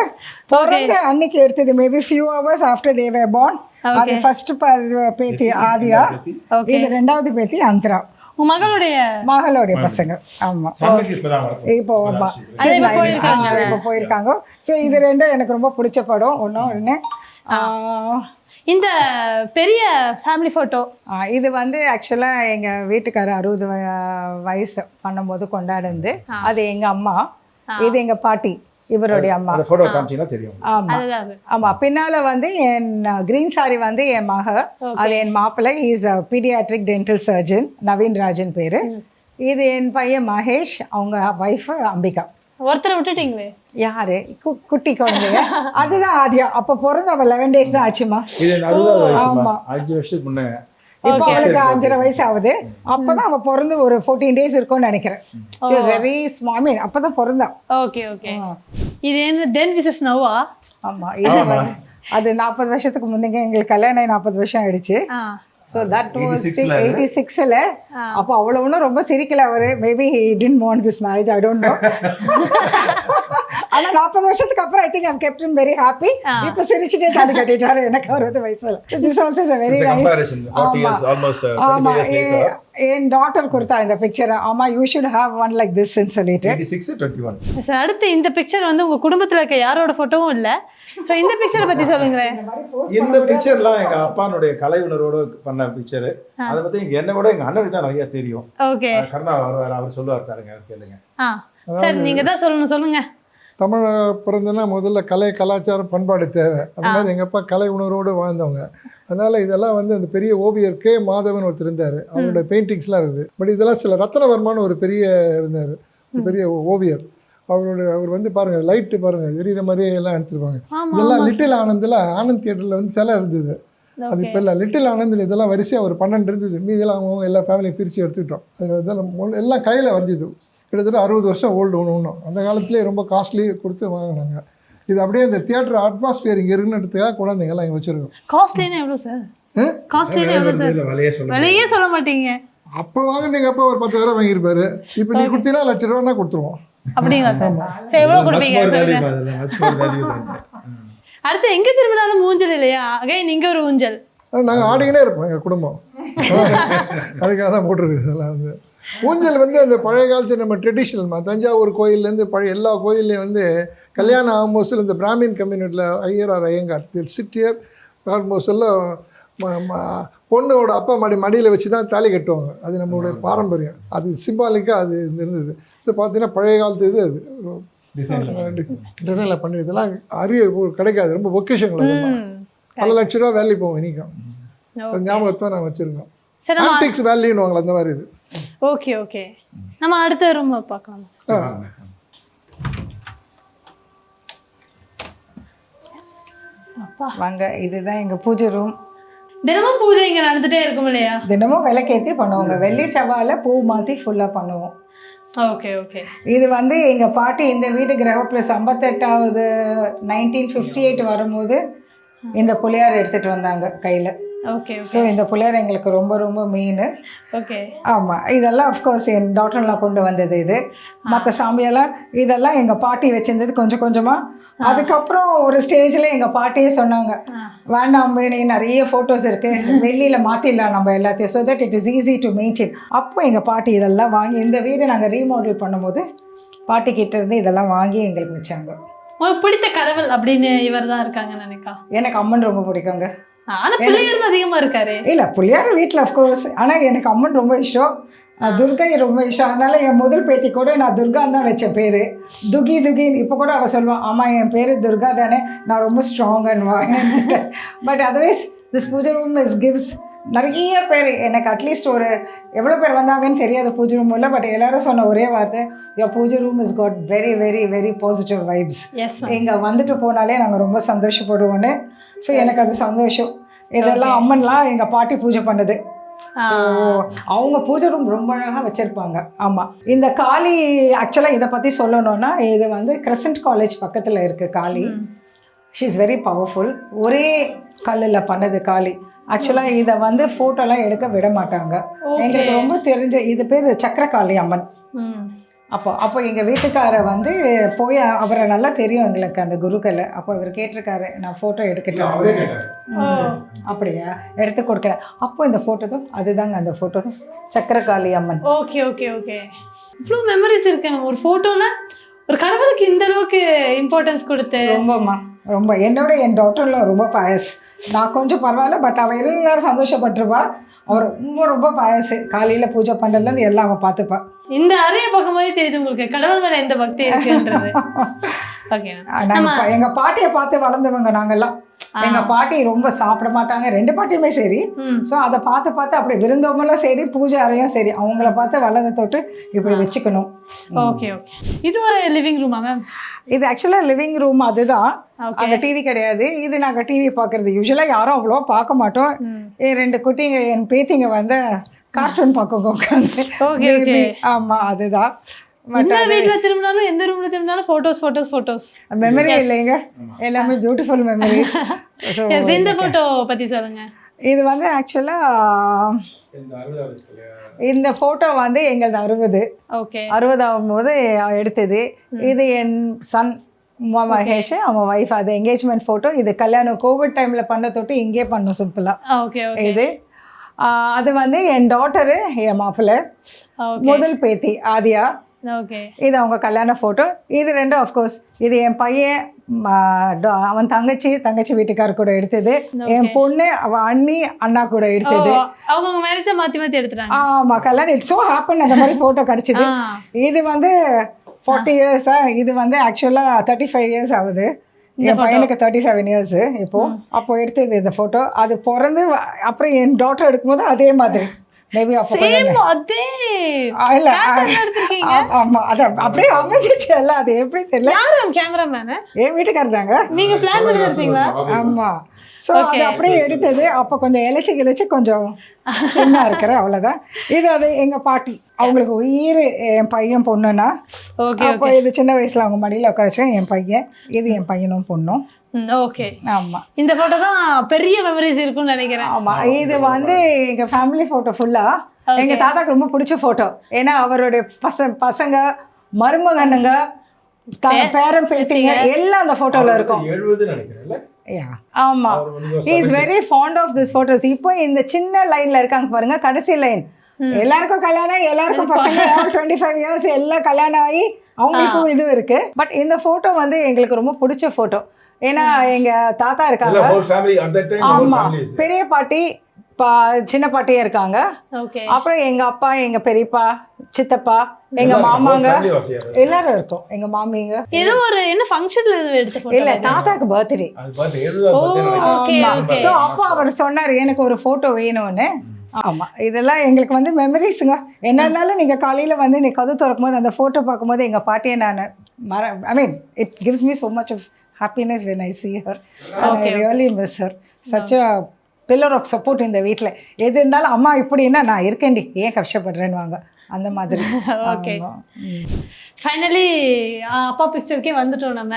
பிறந்த அன்னைக்கு எடுத்தது. Maybe few hours after they were born. அது ஃபர்ஸ்ட் பேத்தி ஆதியா, இது 2வது பேத்தி அந்தரா. உங்க மகளுடைய பசங்க. ஆமா. இப்போ போயிருக்காங்க. ஸோ இது ரெண்டும் எனக்கு ரொம்ப பிடிச்ச படம். ஒன்று இந்த பெரிய ஃபேமிலி ஃபோட்டோ. இது வந்து ஆக்சுவலாக எங்கள் வீட்டுக்காரர் 60 வயசு பண்ணும்போது கொண்டாடுந்து. அது எங்கள் அம்மா, இது எங்கள் பாட்டி, இவருடைய அம்மா. ஃபோட்டோ காமிச்சீங்கன்னா தெரியும். ஆமாம் ஆமாம். பின்னால் வந்து என் க்ரீன் சாரி வந்து என் மக, அது என் மாப்பிள்ளை. Is a paediatric dental surgeon, Naveen Rajan பேர். இது என் பையன் மகேஷ், அவங்க ஒய்ஃபு அம்பிகா. ஒருத்தரை விட்டுட்டீங்களே. யாரு? குட்டி குழந்தைங்க. அதுதான் ஆதியா. அப்போ பிறந்த அவள் 11 days தான் ஆச்சுமா. ஆமா, 5 வருஷத்துக்கு முன்னே. இப்போ அவளுக்கு 5.5 வயசு ஆகுது. அப்பதான் அவள் பிறந்து ஒரு 14 days இருக்கும்னு நினைக்கிறேன். Very small. ஐ மீன் அப்பதான் பிறந்தா. Okay okay. இது என்ன தென் விசஸ் நவா? ஆமா. இது அது 40 வருஷத்துக்கு முன்னங்க. எங்களுக்கு கல்யாணம் 40 வருஷம் ஆயிடுச்சு. ஸோ தட் வாஸ் 86ல. அப்போ அவ்வளோ ஒன்றும் ரொம்ப சிரிக்கல அவர். Maybe he didn't want this marriage, I don't know. ஆனால் 40 வருஷத்துக்கு அப்புறம் I think I'm kept him very happy. இப்போ சிரிச்சுட்டே தாலி கட்டிட்டாரு எனக்கு 60 வயசுல. This also is a very nice. ஆமா. என் டாட்டர் கொடுத்தா இந்த பிக்சரை. ஆமா, you should have one like this ன்னு சொல்லிட்டு. 86-21. சார், அடுத்து இந்த பிக்சர் வந்து உங்க குடும்பத்துல இருக்க யாரோட போட்டோவும் இல்ல. ஸோ இந்த பிக்சரை பற்றி சொல்லுங்களேன். இந்த பிக்சர்லாம் எங்க அப்பானுடைய கலை உணர்வோட பண்ண பிக்சரு. அதை பத்தி என்ன கூட எங்க அண்ணனுக்கு தான் நிறைய தெரியும். ஓகே. கருணா அவர் சொல்லுவார் பாருங்க, கேளுங்க. சார் நீங்க தான் சொல்லுங்க. தமிழ் பிறந்தனா முதல்ல கலை, கலாச்சாரம், பண்பாடு தேவை. அது மாதிரி எங்கள் அப்பா கலை உணர்வோடு வாழ்ந்தவங்க. அதனால் இதெல்லாம் வந்து அந்த பெரிய ஓவியர் கே மாதவன் ஒருத்தர் இருந்தார். அவரோட பெயிண்டிங்ஸ்லாம் இருக்குது. பட் இதெல்லாம் சில ரத்னவர்மான்னு ஒரு பெரிய இருந்தார், ஒரு பெரிய ஓவியர். அவர் வந்து பாருங்கள், லைட்டு பாருங்கள், எரியிற மாதிரியே எல்லாம் எடுத்துருப்பாங்க. இதெல்லாம் லிட்டில் ஆனந்தில் ஆனந்த் தியேட்டரில் வந்து சிலை இருந்தது. அது இப்போ இல்லை. லிட்டில் ஆனந்தில் இதெல்லாம் வரிசையாக ஒரு 12 இருந்தது. மீதெல்லாம் அவங்க எல்லா ஃபேமிலியும் பிரித்து எடுத்துக்கிட்டோம். அது இதெல்லாம் எல்லாம் கையில் வந்தது. கிட்டத்தட்ட 60 வருஷம் ஓல்டு ஒன்று. அந்த காலத்துலேயே ரொம்ப காஸ்ட்லி கொடுத்து வாங்கினாங்க. இது அப்படியே இந்த தியேட்டர் அட்மாஸ்பியர் இங்கே இருக்குன்றதுக்காக குழந்தைங்கள்லாம் இங்கே வச்சுருக்கோம். காஸ்ட்லினா எவ்வளோ சார்? காஸ்ட்லினா எவ்வளோ சார்? விலையே சொல்ல மாட்டீங்க. அப்போ வாங்கினீங்க, அப்போ ஒரு 10,000 வாங்கியிருப்பாரு. இப்போ நீ கொடுத்தீங்கன்னா 1,00,000 ரூபானா கொடுத்துருவோம். அப்படிங்களா சார்? சரி, எவ்வளோ கொடுப்பீங்க? அடுத்து எங்க திரும்பினாலும் ஊஞ்சல் இல்லையா? அகைன் இங்க ஒரு ஊஞ்சல். நாங்கள் ஆடிக்கினே இருப்போம் எங்கள் குடும்பம். அதுக்காக தான் போட்டிருக்கு இதெல்லாம். வந்து ஊஞ்சல் வந்து அந்த பழைய காலத்து நம்ம ட்ரெடிஷ்னல் தஞ்சாவூர் கோயிலேருந்து பழைய எல்லா கோயில்லையும் வந்து கல்யாணம் ஆகும்போது இந்த பிராமின் கம்யூனிட்டியில் ஐயங்கார் சிட்டியர் ஆல்மோஸ்ட் எல்லாம் பொண்ணோட அப்பா மடியில் வச்சு தான் தாலி கட்டுவாங்க. அது நம்மளுடைய பாரம்பரியம். அது சிம்பாலிக்காக அது இருந்தது. ஸோ பார்த்தீங்கன்னா பழைய காலத்து இது அது டிசைனில் பண்ணி இதெல்லாம் அரிய கிடைக்காது. ரொம்ப ஒகேஷன். பல லட்ச ரூபா வேல்யூ போகும் இன்றைக்கும். அது ஞாபகத்தை நான் வச்சுருக்கோம். சரி நம்ம ஆன்டிக்ஸ் வேல்யூன்னு அந்த மாதிரி இது. ஓகே ஓகே நம்ம அடுத்த ரூம் பார்க்கலாம் சார். அப்பா வாங்க, இதுதான் எங்கள் பூஜை ரூம். தினமும் பூஜை இங்கே நடந்துகிட்டே இருக்கும் இல்லையா? தினமும் விளக்கேற்றி பண்ணுவோங்க. வெள்ளி செவ்வாயில் பூ மாற்றி ஃபுல்லாக பண்ணுவோம். Okay okay. இது வந்து எங்கள் பாட்டி இந்த வீடு கிரகப்பிரவேசம் 58வது 1958 வரும்போது இந்த புளியார் எடுத்துகிட்டு வந்தாங்க கையில். ஓகே. ஸோ இந்த புளியார் எங்களுக்கு ரொம்ப ரொம்ப மெயின். ஓகே. ஆமாம், இதெல்லாம் அஃப்கோர்ஸ் என் டாக்டர்லாம் கொண்டு வந்தது. இது மற்ற சாமியெல்லாம் இதெல்லாம் எங்கள் பாட்டி வச்சுருந்தது கொஞ்சம் கொஞ்சமாக. அதுக்கப்புறம் ஒரு ஸ்டேஜில் எங்கள் பாட்டியே சொன்னாங்க, வேண்டாம் நீ நிறைய ஃபோட்டோஸ் இருக்குது, வெள்ளியில் மாற்றிடலாம் நம்ம எல்லாத்தையும், so that it is easy to maintain. அப்போ எங்கள் பாட்டி இதெல்லாம் வாங்கி இந்த வீடு நாங்கள் ரீமாடல் பண்ணும்போது பாட்டிக்கிட்ட இருந்து இதெல்லாம் வாங்கி எங்களுக்கு வச்சாங்க. உங்களுக்கு பிடித்த கடவுள் அப்படின்னு இவர் தான் இருக்காங்க நினைக்கா? எனக்கு அம்மன் ரொம்ப பிடிக்குங்க. ஆனால் பிள்ளையார் அதிகமாக இருக்காரு. இல்லை, பிள்ளையார் வீட்டில் அஃப்கோர்ஸ், ஆனால் எனக்கு அம்மன் ரொம்ப இஷ்டம், துர்கா ரொம்ப இஷ்டம். அதனால என் முதல் பேத்தி கூட நான் துர்கான்னு தான் வச்ச பேர், துகி துகின்னு. இப்போ கூட அவள் சொல்லுவான், ஆமாம் என் பேர் துர்கா தானே, நான் ரொம்ப ஸ்ட்ராங்குன்னு. பட் அதர்வைஸ் திஸ் பூஜை ரூம் இஸ் கிவ்ஸ் நிறைய பேர் எனக்கு அட்லீஸ்ட் ஒரு எவ்வளோ பேர் வந்தாங்கன்னு தெரியாது பூஜை ரூம் இல்லை, பட் எல்லாரும் சொன்ன ஒரே வார்த்தை, your pooja room is got very very very positive vibes. இங்கே வந்துட்டு போனாலே நாங்கள் ரொம்ப சந்தோஷப்படுவோன்னு. ஸோ எனக்கு அது சந்தோஷம். இதெல்லாம் அம்மன்லாம் எங்கள் பாட்டி பூஜை பண்ணது. ஸோ அவங்க பூஜை ரூம் ரொம்ப அழகாக வச்சுருப்பாங்க. ஆமாம், இந்த காளி ஆக்சுவலாக இதை பற்றி சொல்லணுன்னா, இது வந்து கிரசன்ட் காலேஜ் பக்கத்தில் இருக்குது Kali. She is very powerful. ஒரே கல்லில் பண்ணது காளி. ஆக்சுவலாக இதை வந்து ஃபோட்டோலாம் எடுக்க விட மாட்டாங்க. எங்களுக்கு ரொம்ப தெரிஞ்ச இது பேர் சக்கரகாளி அம்மன். அப்போ எங்கள் வீட்டுக்காரை வந்து போய் அவரை நல்லா தெரியும் எங்களுக்கு அந்த குருக்களை. அப்போ அவர் கேட்டிருக்காரு, நான் ஃபோட்டோ எடுத்துட்டேன். அப்படியா, எடுத்து கொடுக்குறேன். அப்போ இந்த ஃபோட்டோ தான், அதுதாங்க அந்த ஃபோட்டோ தான் Chakkarakali Amman. Okay okay okay. இவ்வளோ மெமரிஸ் இருக்கு நம்ம ஒரு ஃபோட்டோவில். ஒரு கடவுளுக்கு இந்த அளவுக்கு இம்பார்ட்டன்ஸ் கொடுத்து. ரொம்பம்மா ரொம்ப. என்னோட என் டாக்டர்லாம் ரொம்ப பாயஸ். நான் கொஞ்சம் பரவாயில்ல, பட் அவள் எல்லாரும் சந்தோஷப்பட்டிருப்பா. அவர் ரொம்ப ரொம்ப பாயசு. காலையில் பூஜை பண்ணுறதுலேருந்து எல்லாம் அவள் பார்த்துப்பா. இந்த அறையை பார்க்கும்போதே தெரியுது உங்களுக்கு கடவுள் மேலே எந்த பக்தி இருக்குன்றது. ஓகே. நாங்கள் எங்கள் பாட்டியை பார்த்து வளர்ந்தவங்க நாங்கள்லாம். எங்கள் பாட்டி ரொம்ப சாப்பிட மாட்டாங்க, ரெண்டு பாட்டியுமே சரி. ஸோ அதை பார்த்து அப்படி விருந்தவங்களும் சரி, பூஜை அறையும் சரி, அவங்கள பார்த்து வளர்ந்த தொட்டு இப்படி வச்சுக்கணும். Okay okay. இது ஒரு லிவிங் ரூமா மேம்? இது ஆக்சுவலாக லிவிங் ரூம். அதுதான், அங்கே டிவி கிடையாது. இது நாங்கள் டிவி பார்க்குறது யூஸ்வலாக யாரும் அவ்வளோ பார்க்க மாட்டோம். என் ரெண்டு குட்டிங்க, என் பேத்திங்க வந்து கார்ட்டூன் பார்க்க உட்காந்து. Okay okay. ஆமாம், அதுதான். எந்த வீட்டில் திரும்பினாலும் எந்த ரூமில் திரும்பினாலும் ஃபோட்டோஸ் மெமரி இல்லைங்க, எல்லாமே பியூட்டிஃபுல் மெமரிஸ். இந்த ஃபோட்டோ பற்றி சொல்லுங்க. இது வந்து ஆக்சுவலாக இந்த ஃபோட்டோ வந்து எங்களது 60 ஆகும்போது எடுத்தது. இது என் சன் மகேஷ், அவன் ஒய்ஃப். அது என்கேஜ்மெண்ட் ஃபோட்டோ. இது கல்யாணம் கோவிட் டைமில் பண்ண தொட்டு இங்கே பண்ணோம் சிம்பிளாக. இது அது வந்து என் டாட்டரு, என் மாப்பிள்ளை, முதல் பேத்தி ஆதியா. இது அவங்க கல்யாண ஃபோட்டோ. இது ரெண்டும் அஃப்கோர்ஸ் இது என் பையன், அவன் தங்கச்சி வீட்டுக்கார கூட எடுத்தது. என் பொண்ணு அவன் அண்ணி அண்ணா கூட எடுத்தது. அவங்க மேரேஜை மாற்றி எடுத்துட்டாங்க. ஆமாம், கல்யாணம் இட்ஸ் ஸோ ஹேப்பன் அந்த மாதிரி ஃபோட்டோ கிடச்சிது. இது வந்து 40 இயர்ஸா. இது வந்து ஆக்சுவலாக 35 இயர்ஸ் ஆகுது. என் பையனுக்கு 37 இயர்ஸ் இப்போது. அப்போ எடுத்தது இந்த ஃபோட்டோ. அது பிறந்து அப்புறம் என் டாட்டர் எடுக்கும்போது அதே மாதிரி மேபி அப்போ அதே இல்ல. ஆமாம், அது அப்படியே அமைஞ்சிச்சு எல்லாம். அது எப்படி தெரியல. கேமராமேன் என் வீட்டுக்காரர் தாங்க. நீங்க பிளான் பண்ணி எடுத்தீங்களா? ஆமாம். ஸோ அது அப்படியே எடுத்தது. அப்போ கொஞ்சம் இழைச்சி கொஞ்சம் என்ன இருக்கிற அவ்வளோதான். இது அது எங்கள் பாட்டி, அவங்களுக்கு உயிர் என் பையன் பொண்ணுன்னா. அப்போ இது சின்ன வயசில் அவங்க மடியில் உட்காரச்சேன் என் பையன். இது என் பையனும் பொண்ணும். ஓகே. ஆமாம், இந்த ஃபோட்டோ தான் பெரிய மெமரிஸ் இருக்கும்னு நினைக்கிறேன். ஆமாம், இது வந்து எங்கள் ஃபேமிலி ஃபோட்டோ ஃபுல்லாக. எங்கள் தாத்தாக்கு ரொம்ப பிடிச்ச ஃபோட்டோ. ஏன்னா அவருடைய பசங்க மருமகனுங்க பேரன் பேத்திங்க எல்லாம் அந்த ஃபோட்டோவில் இருக்கும். 70 நினைக்கிறேன்ல. ஆமாம், he is very fond of this photos. இப்போ இந்த சின்ன லைன்ல இருக்காங்க பாருங்க, கடைசி லைன். எல்லாருக்கும் கல்யாணம், எல்லாருக்கும் பசங்க, 25 இயர்ஸ் எல்லாம் கல்யாணம் ஆகி அவங்களுக்கும் இது இருக்கு. பட் இந்த ஃபோட்டோ வந்து எங்களுக்கு ரொம்ப பிடிச்ச ஃபோட்டோ. ஏன்னா எங்க தாத்தா இருக்காங்க, ஆமா, பெரிய பாட்டி, சின்ன பாட்டியே இருக்காங்க. அப்புறம் எங்க அப்பா, எங்க பெரியப்பா, சித்தப்பா எங்க மாமாங்க family வாசியாரு. எல்லாரும் இருக்கோம். எங்க மாமிங்க ஏதோ ஒரு என்ன ஃபங்க்ஷன்ல எடுத்த போட்டோ இல்ல தாத்தாக்கு பர்த்டே. அது பார்த்து 70 okay, okay. ஸோ அப்போ அவர் சொன்னார் எனக்கு ஒரு ஃபோட்டோ வேணும்னு. ஆமா இதெல்லாம் எங்களுக்கு வந்து மெமரிஸுங்க. என்னன்னாலும் நீங்க காலையில வந்து நீ கதை திறக்கும் போது அந்த ஃபோட்டோ பார்க்கும்போது எங்க பாட்டியை நான் I mean it gives me so much of happiness when I see her. I really miss her. such a pillar of support இந்த வீட்டில். எது இருந்தாலும் அம்மா இப்படின்னா நான் இருக்கேன்டி ஏன் கஷ்டப்படுறேன்னு வாங்க அந்த மாதிரி. ஓகே ஃபைனலி அப்பா பிக்சருக்கே வந்துட்டோம் நம்ம.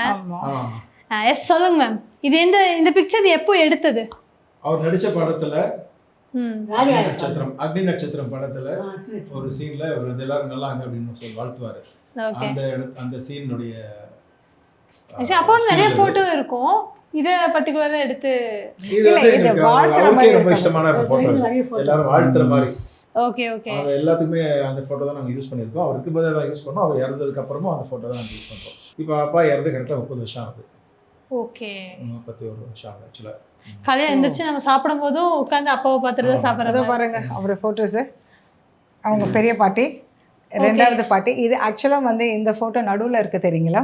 எஸ் சொல்லுங்க மேம், இது இந்த பிக்சர் எப்போ எடுத்தது? அவர் நடிச்ச படத்துல அக்னி நட்சத்திரம் படத்துல ஒரு சீன்ல இவர் எல்லாரும் நல்லா அங்க அப்படின்னு சொல்லி வாழ்த்துவாரு. அந்த சீனுடைய அப்போ நிறைய போட்டோ இருக்கும். இத பர்టిక్యులரா எடுத்து இது அவருக்கே ரொம்ப இஷ்டமான ஒரு போட்டோ. எல்லாரும் வாழ்த்துற மாதிரி. Okay okay. அது எல்லாத்துக்குமே அந்த போட்டோ தான் நாங்க யூஸ் பண்ணிருக்கோம். அவர் இருக்கும்போதே தான் யூஸ் பண்ணோம். அவர் இறந்ததுக்கு அப்புறமும் அந்த போட்டோ தான் யூஸ் பண்றோம். இப்போ அப்பா இறந்து கரெக்டா 30 வருஷம் ஆகுது. ஓகே 31 வருஷம் ஆகுது ஆக்சுவலா. காலையில எந்திரிச்சு நம்ம சாப்பிடும் போதும் உட்கார்ந்து அப்பாவை பார்த்துட்டு தான் சாப்பிடுறது பாருங்க. அவர் போட்டோஸ் அவங்க பெரிய பாட்டி, ரெண்டாவது பாட்டி. இது ஆக்சுவலாக வந்து இந்த ஃபோட்டோ நடுவில் இருக்கு தெரியுங்களா?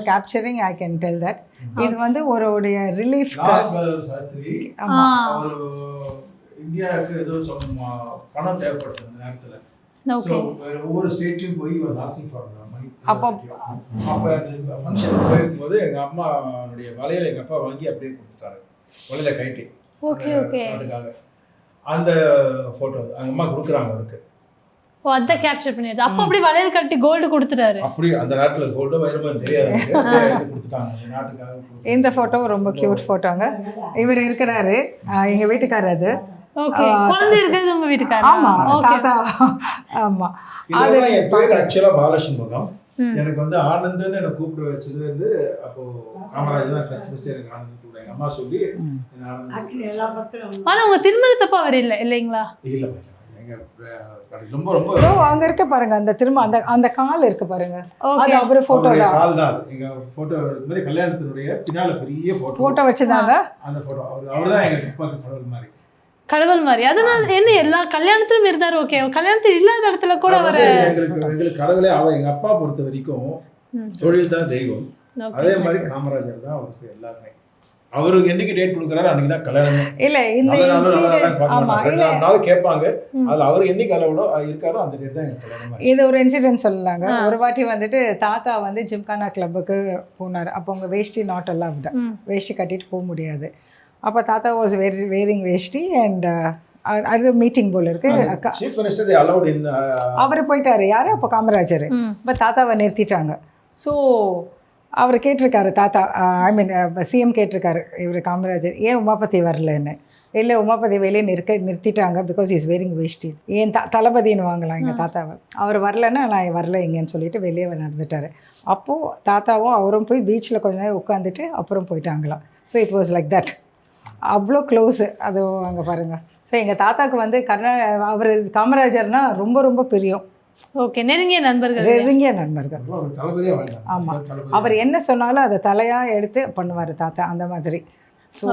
Capturing I can tell that. இது வந்து ஒருடைய ரிலீஃப். சாஸ்திரி இந்தியாவுக்கு ஏதோ பணம் தேவைப்படுது அந்த நேரத்தில். ஒவ்வொரு ஸ்டேட்லையும் போய் ஆசிங் ஃபார் மணி. அப்போ அந்த ஃபங்க்ஷனுக்கு போயிருக்கும்போது எங்கள் அம்மாவுடைய வலையில எங்கள் அப்பா வாங்கி அப்படியே கொடுத்துட்டாரு. வலையில கைட்டி. Okay okay. அதுக்காக அந்த ஃபோட்டோ எங்கள் அம்மா கொடுக்குறாங்க அவருக்கு. ஓ அத கேப்சர் பண்ணியது. அப்ப அப்படியே வளையல் கட்டி கோல்ட் கொடுத்துட்டாரு. அப்படி அந்த நாட்டுல கோல்ட் வைரமும் தெரியாது. எடுத்து கொடுத்துட்டாங்க அந்த நாட்டுக்காக. இந்த போட்டோ ரொம்ப கியூட் போட்டோங்க. இவர் இருக்கிறாரு எங்க வீட்டுக்காரர். அது ஓகே. குழந்தை இருக்குது உங்க வீட்டுக்காரர்? ஆமா தாத்தா. ஆமா இதெல்லாம் என் பேர் ஆக்சுவலா பாலசண்முகம். எனக்கு வந்து ஆனந்தன்னு என்ன கூப்பிட வச்சது வந்து அப்போ காமராஜர் தான் ஃபர்ஸ்ட் எனக்கு ஆனந்த் கூட எங்க அம்மா சொல்லி ஆனா உங்க திருமணத்தப்ப அவர் இல்லைங்களா? இல்ல ரொம்ப ரொம்ப அங்க இருக்க பாருங்க அந்த திரும்ப அந்த அந்த கால் இருக்கு பாருங்க. அது அவரு போட்டோ தான். கால் தான் எங்க போட்டோ எடுக்கும்போது கல்யாணத்தினுடைய பின்னால பெரிய போட்டோ வச்சிருந்தாங்க. அந்த போட்டோ அவர் தான் எங்க அப்பாக்கு கடவுள் மாதிரி. கடவுள் மாதிரி. அதனால என்ன எல்லா கல்யாணத்திலும் இருந்தாரு. ஓகே கல்யாணத்தில் இல்லாத இடத்துல கூட அவர் எங்களுக்கு கடவுளே அவர் எங்க அப்பா பொறுத்த வரைக்கும் தொழில் தான் தெய்வம். அதே மாதிரி காமராஜர் தான் அவருக்கு எல்லாமே. அவருக்கு என்னைக்கு டேட் கொடுக்குறாரு அன்னைக்கு தான் கல்யாணமே. இல்ல இந்த நாள் கேட்பாங்க. அதுல அவர் என்னைக்கு அளவோட இருக்காரோ அந்த டேட் தான் கல்யாணம். இது ஒரு இன்சிடென்ட் சொல்லலாங்க. ஒரு வாட்டி வந்துட்டு தாத்தா வந்து ஜிம்கானா கிளப்புக்கு போனார். அப்போ அவங்க வேஷ்டி நாட் எல்லாம் வேஷ்டி கட்டிட்டு போக முடியாது. அப்போ தாத்தா வாஸ் வேரிங் வேஷ்டி அண்ட் அது மீட்டிங் போல இருக்கு. அவர் போயிட்டாரு. யாரு அப்போ காமராஜர். இப்போ தாத்தாவை நிறுத்திட்டாங்க. ஸோ அவர் கேட்டிருக்காரு தாத்தா, ஐ மீன் சிஎம் கேட்டிருக்காரு இவர் காமராஜர் ஏன் உமாபதி வரலன்னு. இல்லை உமாபதி வெளியே நிறுத்திட்டாங்க பிகாஸ் இஸ் வேரிங் வேஷ்டி. ஏன் தளபதின்னு வாங்கலாம் எங்கள் தாத்தாவை. அவர் வரலன்னா நான் வரல எங்கன்னு சொல்லிட்டு வெளியே நடந்துட்டார். அப்போது தாத்தாவும் அவரும் போய் பீச்சில் கொஞ்ச நேரம் உட்காந்துட்டு அப்புறம் போயிட்டாங்களாம். So it was like that. அவ்வளோ க்ளோஸு. அது அங்கே பாருங்கள். ஸோ எங்கள் தாத்தாவுக்கு வந்து அவர் காமராஜர்னால் ரொம்ப ரொம்ப பிரியம். ஓகே நெருங்கிய நண்பர்கள். நெருங்கிய நண்பர்கள். ஆமாம் அவர் என்ன சொன்னாலும் அதை தலையாக எடுத்து பண்ணுவார் தாத்தா அந்த மாதிரி. ஸோ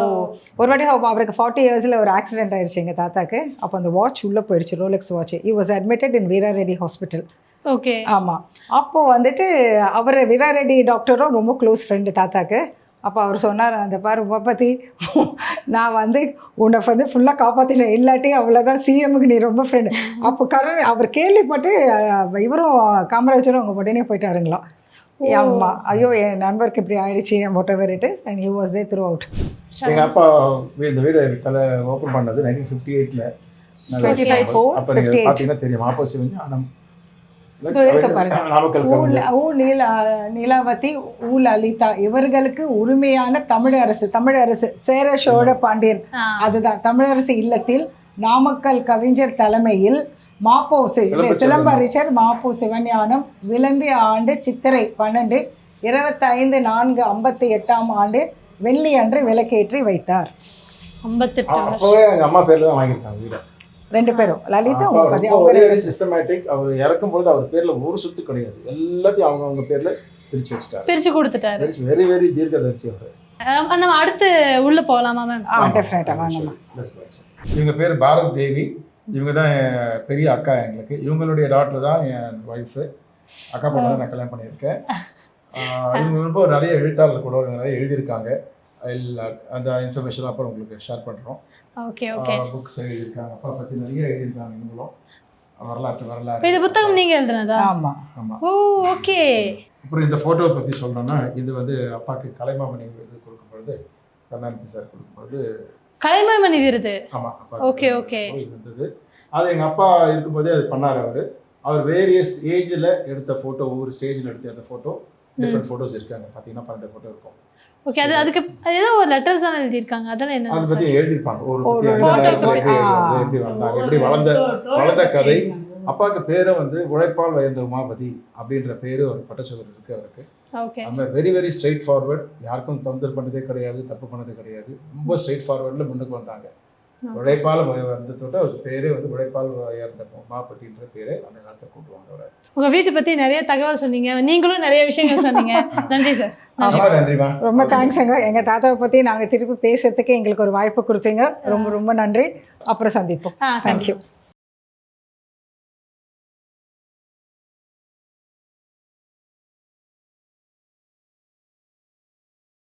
ஒரு வாட்டி அவருக்கு 40 இயர்ஸில் ஒரு ஆக்சிடென்ட் ஆயிடுச்சு எங்கள் தாத்தாக்கு. அப்போ அந்த வாட்ச் உள்ளே போயிடுச்சு, Rolex watch. He was admitted in Veera Reddy hospital. Okay ஆமாம். அப்போது வந்துட்டு அவர் வீரா ரெட்டி டாக்டரும் ரொம்ப க்ளோஸ் ஃப்ரெண்டு தாத்தாக்கு. அப்போ அவர் சொன்னார், அந்த பாரு உமாபதி நான் வந்து உன்னை வந்து ஃபுல்லாக காப்பாற்றினேன், இல்லாட்டி அவ்வளோதான் சிஎம்முக்கு நீ ரொம்ப ஃப்ரெண்டு. அப்போ அவர் கேள்விப்பட்டு இவரும் காமராஜரும் அவங்க உடனே போயிட்டாருங்களாம். ஆமாம் ஐயோ என் நண்பருக்கு இப்படி ஆயிடுச்சு whatever it is and he was there throughout. எங்கள் அப்பா இந்த வீடு தலை ஓப்பன் பண்ணது 1958. 25 அப்போ நீங்கள் பார்த்தீங்கன்னா தெரியும் ஆப்போசிட் நீலாவதி ஊ லலிதா இவர்களுக்கு உரிமையான தமிழரசு சேர சோழ பாண்டியன். அதுதான் தமிழரசு இல்லத்தில் நாமக்கல் கவிஞர் தலைமையில் மாப்போ சிலம்பரிசர் மாப்போ சிவஞானம் விளம்பிய ஆண்டு சித்திரை 12 25/4/58 ஆண்டு வெள்ளி அன்று விளக்கேற்றி வைத்தார். 58 எங்கள் அம்மா பேர்ல தான் வாங்கியிருக்காங்க வீடு. 2 பேரும் லலிதா உமாபதி. சிஸ்டமேட்டிக். அவர் இறக்கும் பொழுது அவர் பேர்ல ஒரு சொத்து கிடையாது, எல்லாத்தையும் அவங்க பேர்ல பிரிச்சு வச்சுட்டாரு, பிரிச்சு கொடுத்துட்டாரு. வெரி வெரி தீர்க்கதரிசி அவர். நம்ம அடுத்து உள்ள போகலாமா மேம்? டெஃபினட்டா வாங்கம்மா. இவங்க பேர் பாரத் தேவி. இவங்க தான் என் பெரிய அக்கா எங்களுக்கு. இவங்களுடைய டாக்டர் தான் என் ஒய்ஃபு. அக்கா பொண்ணு தான் நான் கல்யாணம் பண்ணியிருக்கேன். இவங்க ரொம்ப நிறைய எழுத்தாளர் கூட நிறைய எழுதியிருக்காங்க. எல்லா அந்த இன்ஃபர்மேஷன் அப்புறம் உங்களுக்கு ஷேர் பண்ணுறோம். Okay okay. புக்ஸ் எழுதியிருக்காங்க, அப்பா பற்றி நிறைய எழுதியிருக்காங்க. இவங்களும் வரலாறு இது புத்தகம் நீங்க எழுதுனதா? ஆமாம். ஆமாம். ஓ ஓகே. அப்புறம் இந்த ஃபோட்டோவை பற்றி சொல்லணும்னா, இது வந்து அப்பாவுக்கு கலைமாமணி விருது கொடுக்கும்பொழுது, கருணாநிதி சார் கொடுக்கும்பொழுது, கலைமாமணி விருது. ஆமாம் அப்பா ஓகே ஓகே. இது இருந்தது. அது எங்கள் அப்பா இருக்கும்போதே அது பண்ணார். அவர் வேரியஸ் ஏஜில் எடுத்த ஃபோட்டோ, ஒவ்வொரு ஸ்டேஜில் எடுத்த அந்த ஃபோட்டோ, டிஃப்ரெண்ட் ஃபோட்டோஸ் இருக்காங்க. பார்த்தீங்கன்னா 12 ஃபோட்டோ இருக்கும். ஓகே. அதுக்கு ஏதோ ஒரு லெட்டர்ஸ் தான் எழுதியிருக்காங்க. அதெல்லாம் என்ன? அதை பற்றி எழுதியிருப்பாங்க. ஒரு எப்படி வந்தாங்க, எப்படி வளர்ந்த கதை. அப்பாவுக்கு பேரும் வந்து உழைப்பால் வயந்த உமாபதி அப்படின்ற பேரு ஒரு பட்டச்சொல் இருக்கு அவருக்கு. ஓகே. நம்ம வெரி வெரி ஸ்ட்ரெயிட் ஃபார்வர்ட், யாருக்கும் தொந்தரவு பண்ணதே கிடையாது, தப்பு பண்ணதே கிடையாது. ரொம்ப ஸ்ட்ரெயிட் ஃபார்வர்டில் முன்னுக்கு வந்தாங்க. உழைப்பால் வந்ததோட ஒரு பேரே வந்து உழைப்பால் உயர்ந்த உமாபதின்ற பேரே அந்த காலத்தை கூட்டுவாங்க அவரை. உங்க வீட்டை பத்தி நிறைய தகவல் சொன்னீங்க, நீங்களும் நிறைய விஷயங்கள் சொன்னீங்க. நன்றி சார். நன்றிமா. ரொம்ப தேங்க்ஸுங்க. எங்கள் தாத்தாவை பற்றி நாங்கள் திருப்பி பேசுறதுக்கு எங்களுக்கு ஒரு வாய்ப்பு கொடுத்தீங்க. ரொம்ப ரொம்ப நன்றி. அப்புறம் சந்திப்போம். தேங்க்யூ.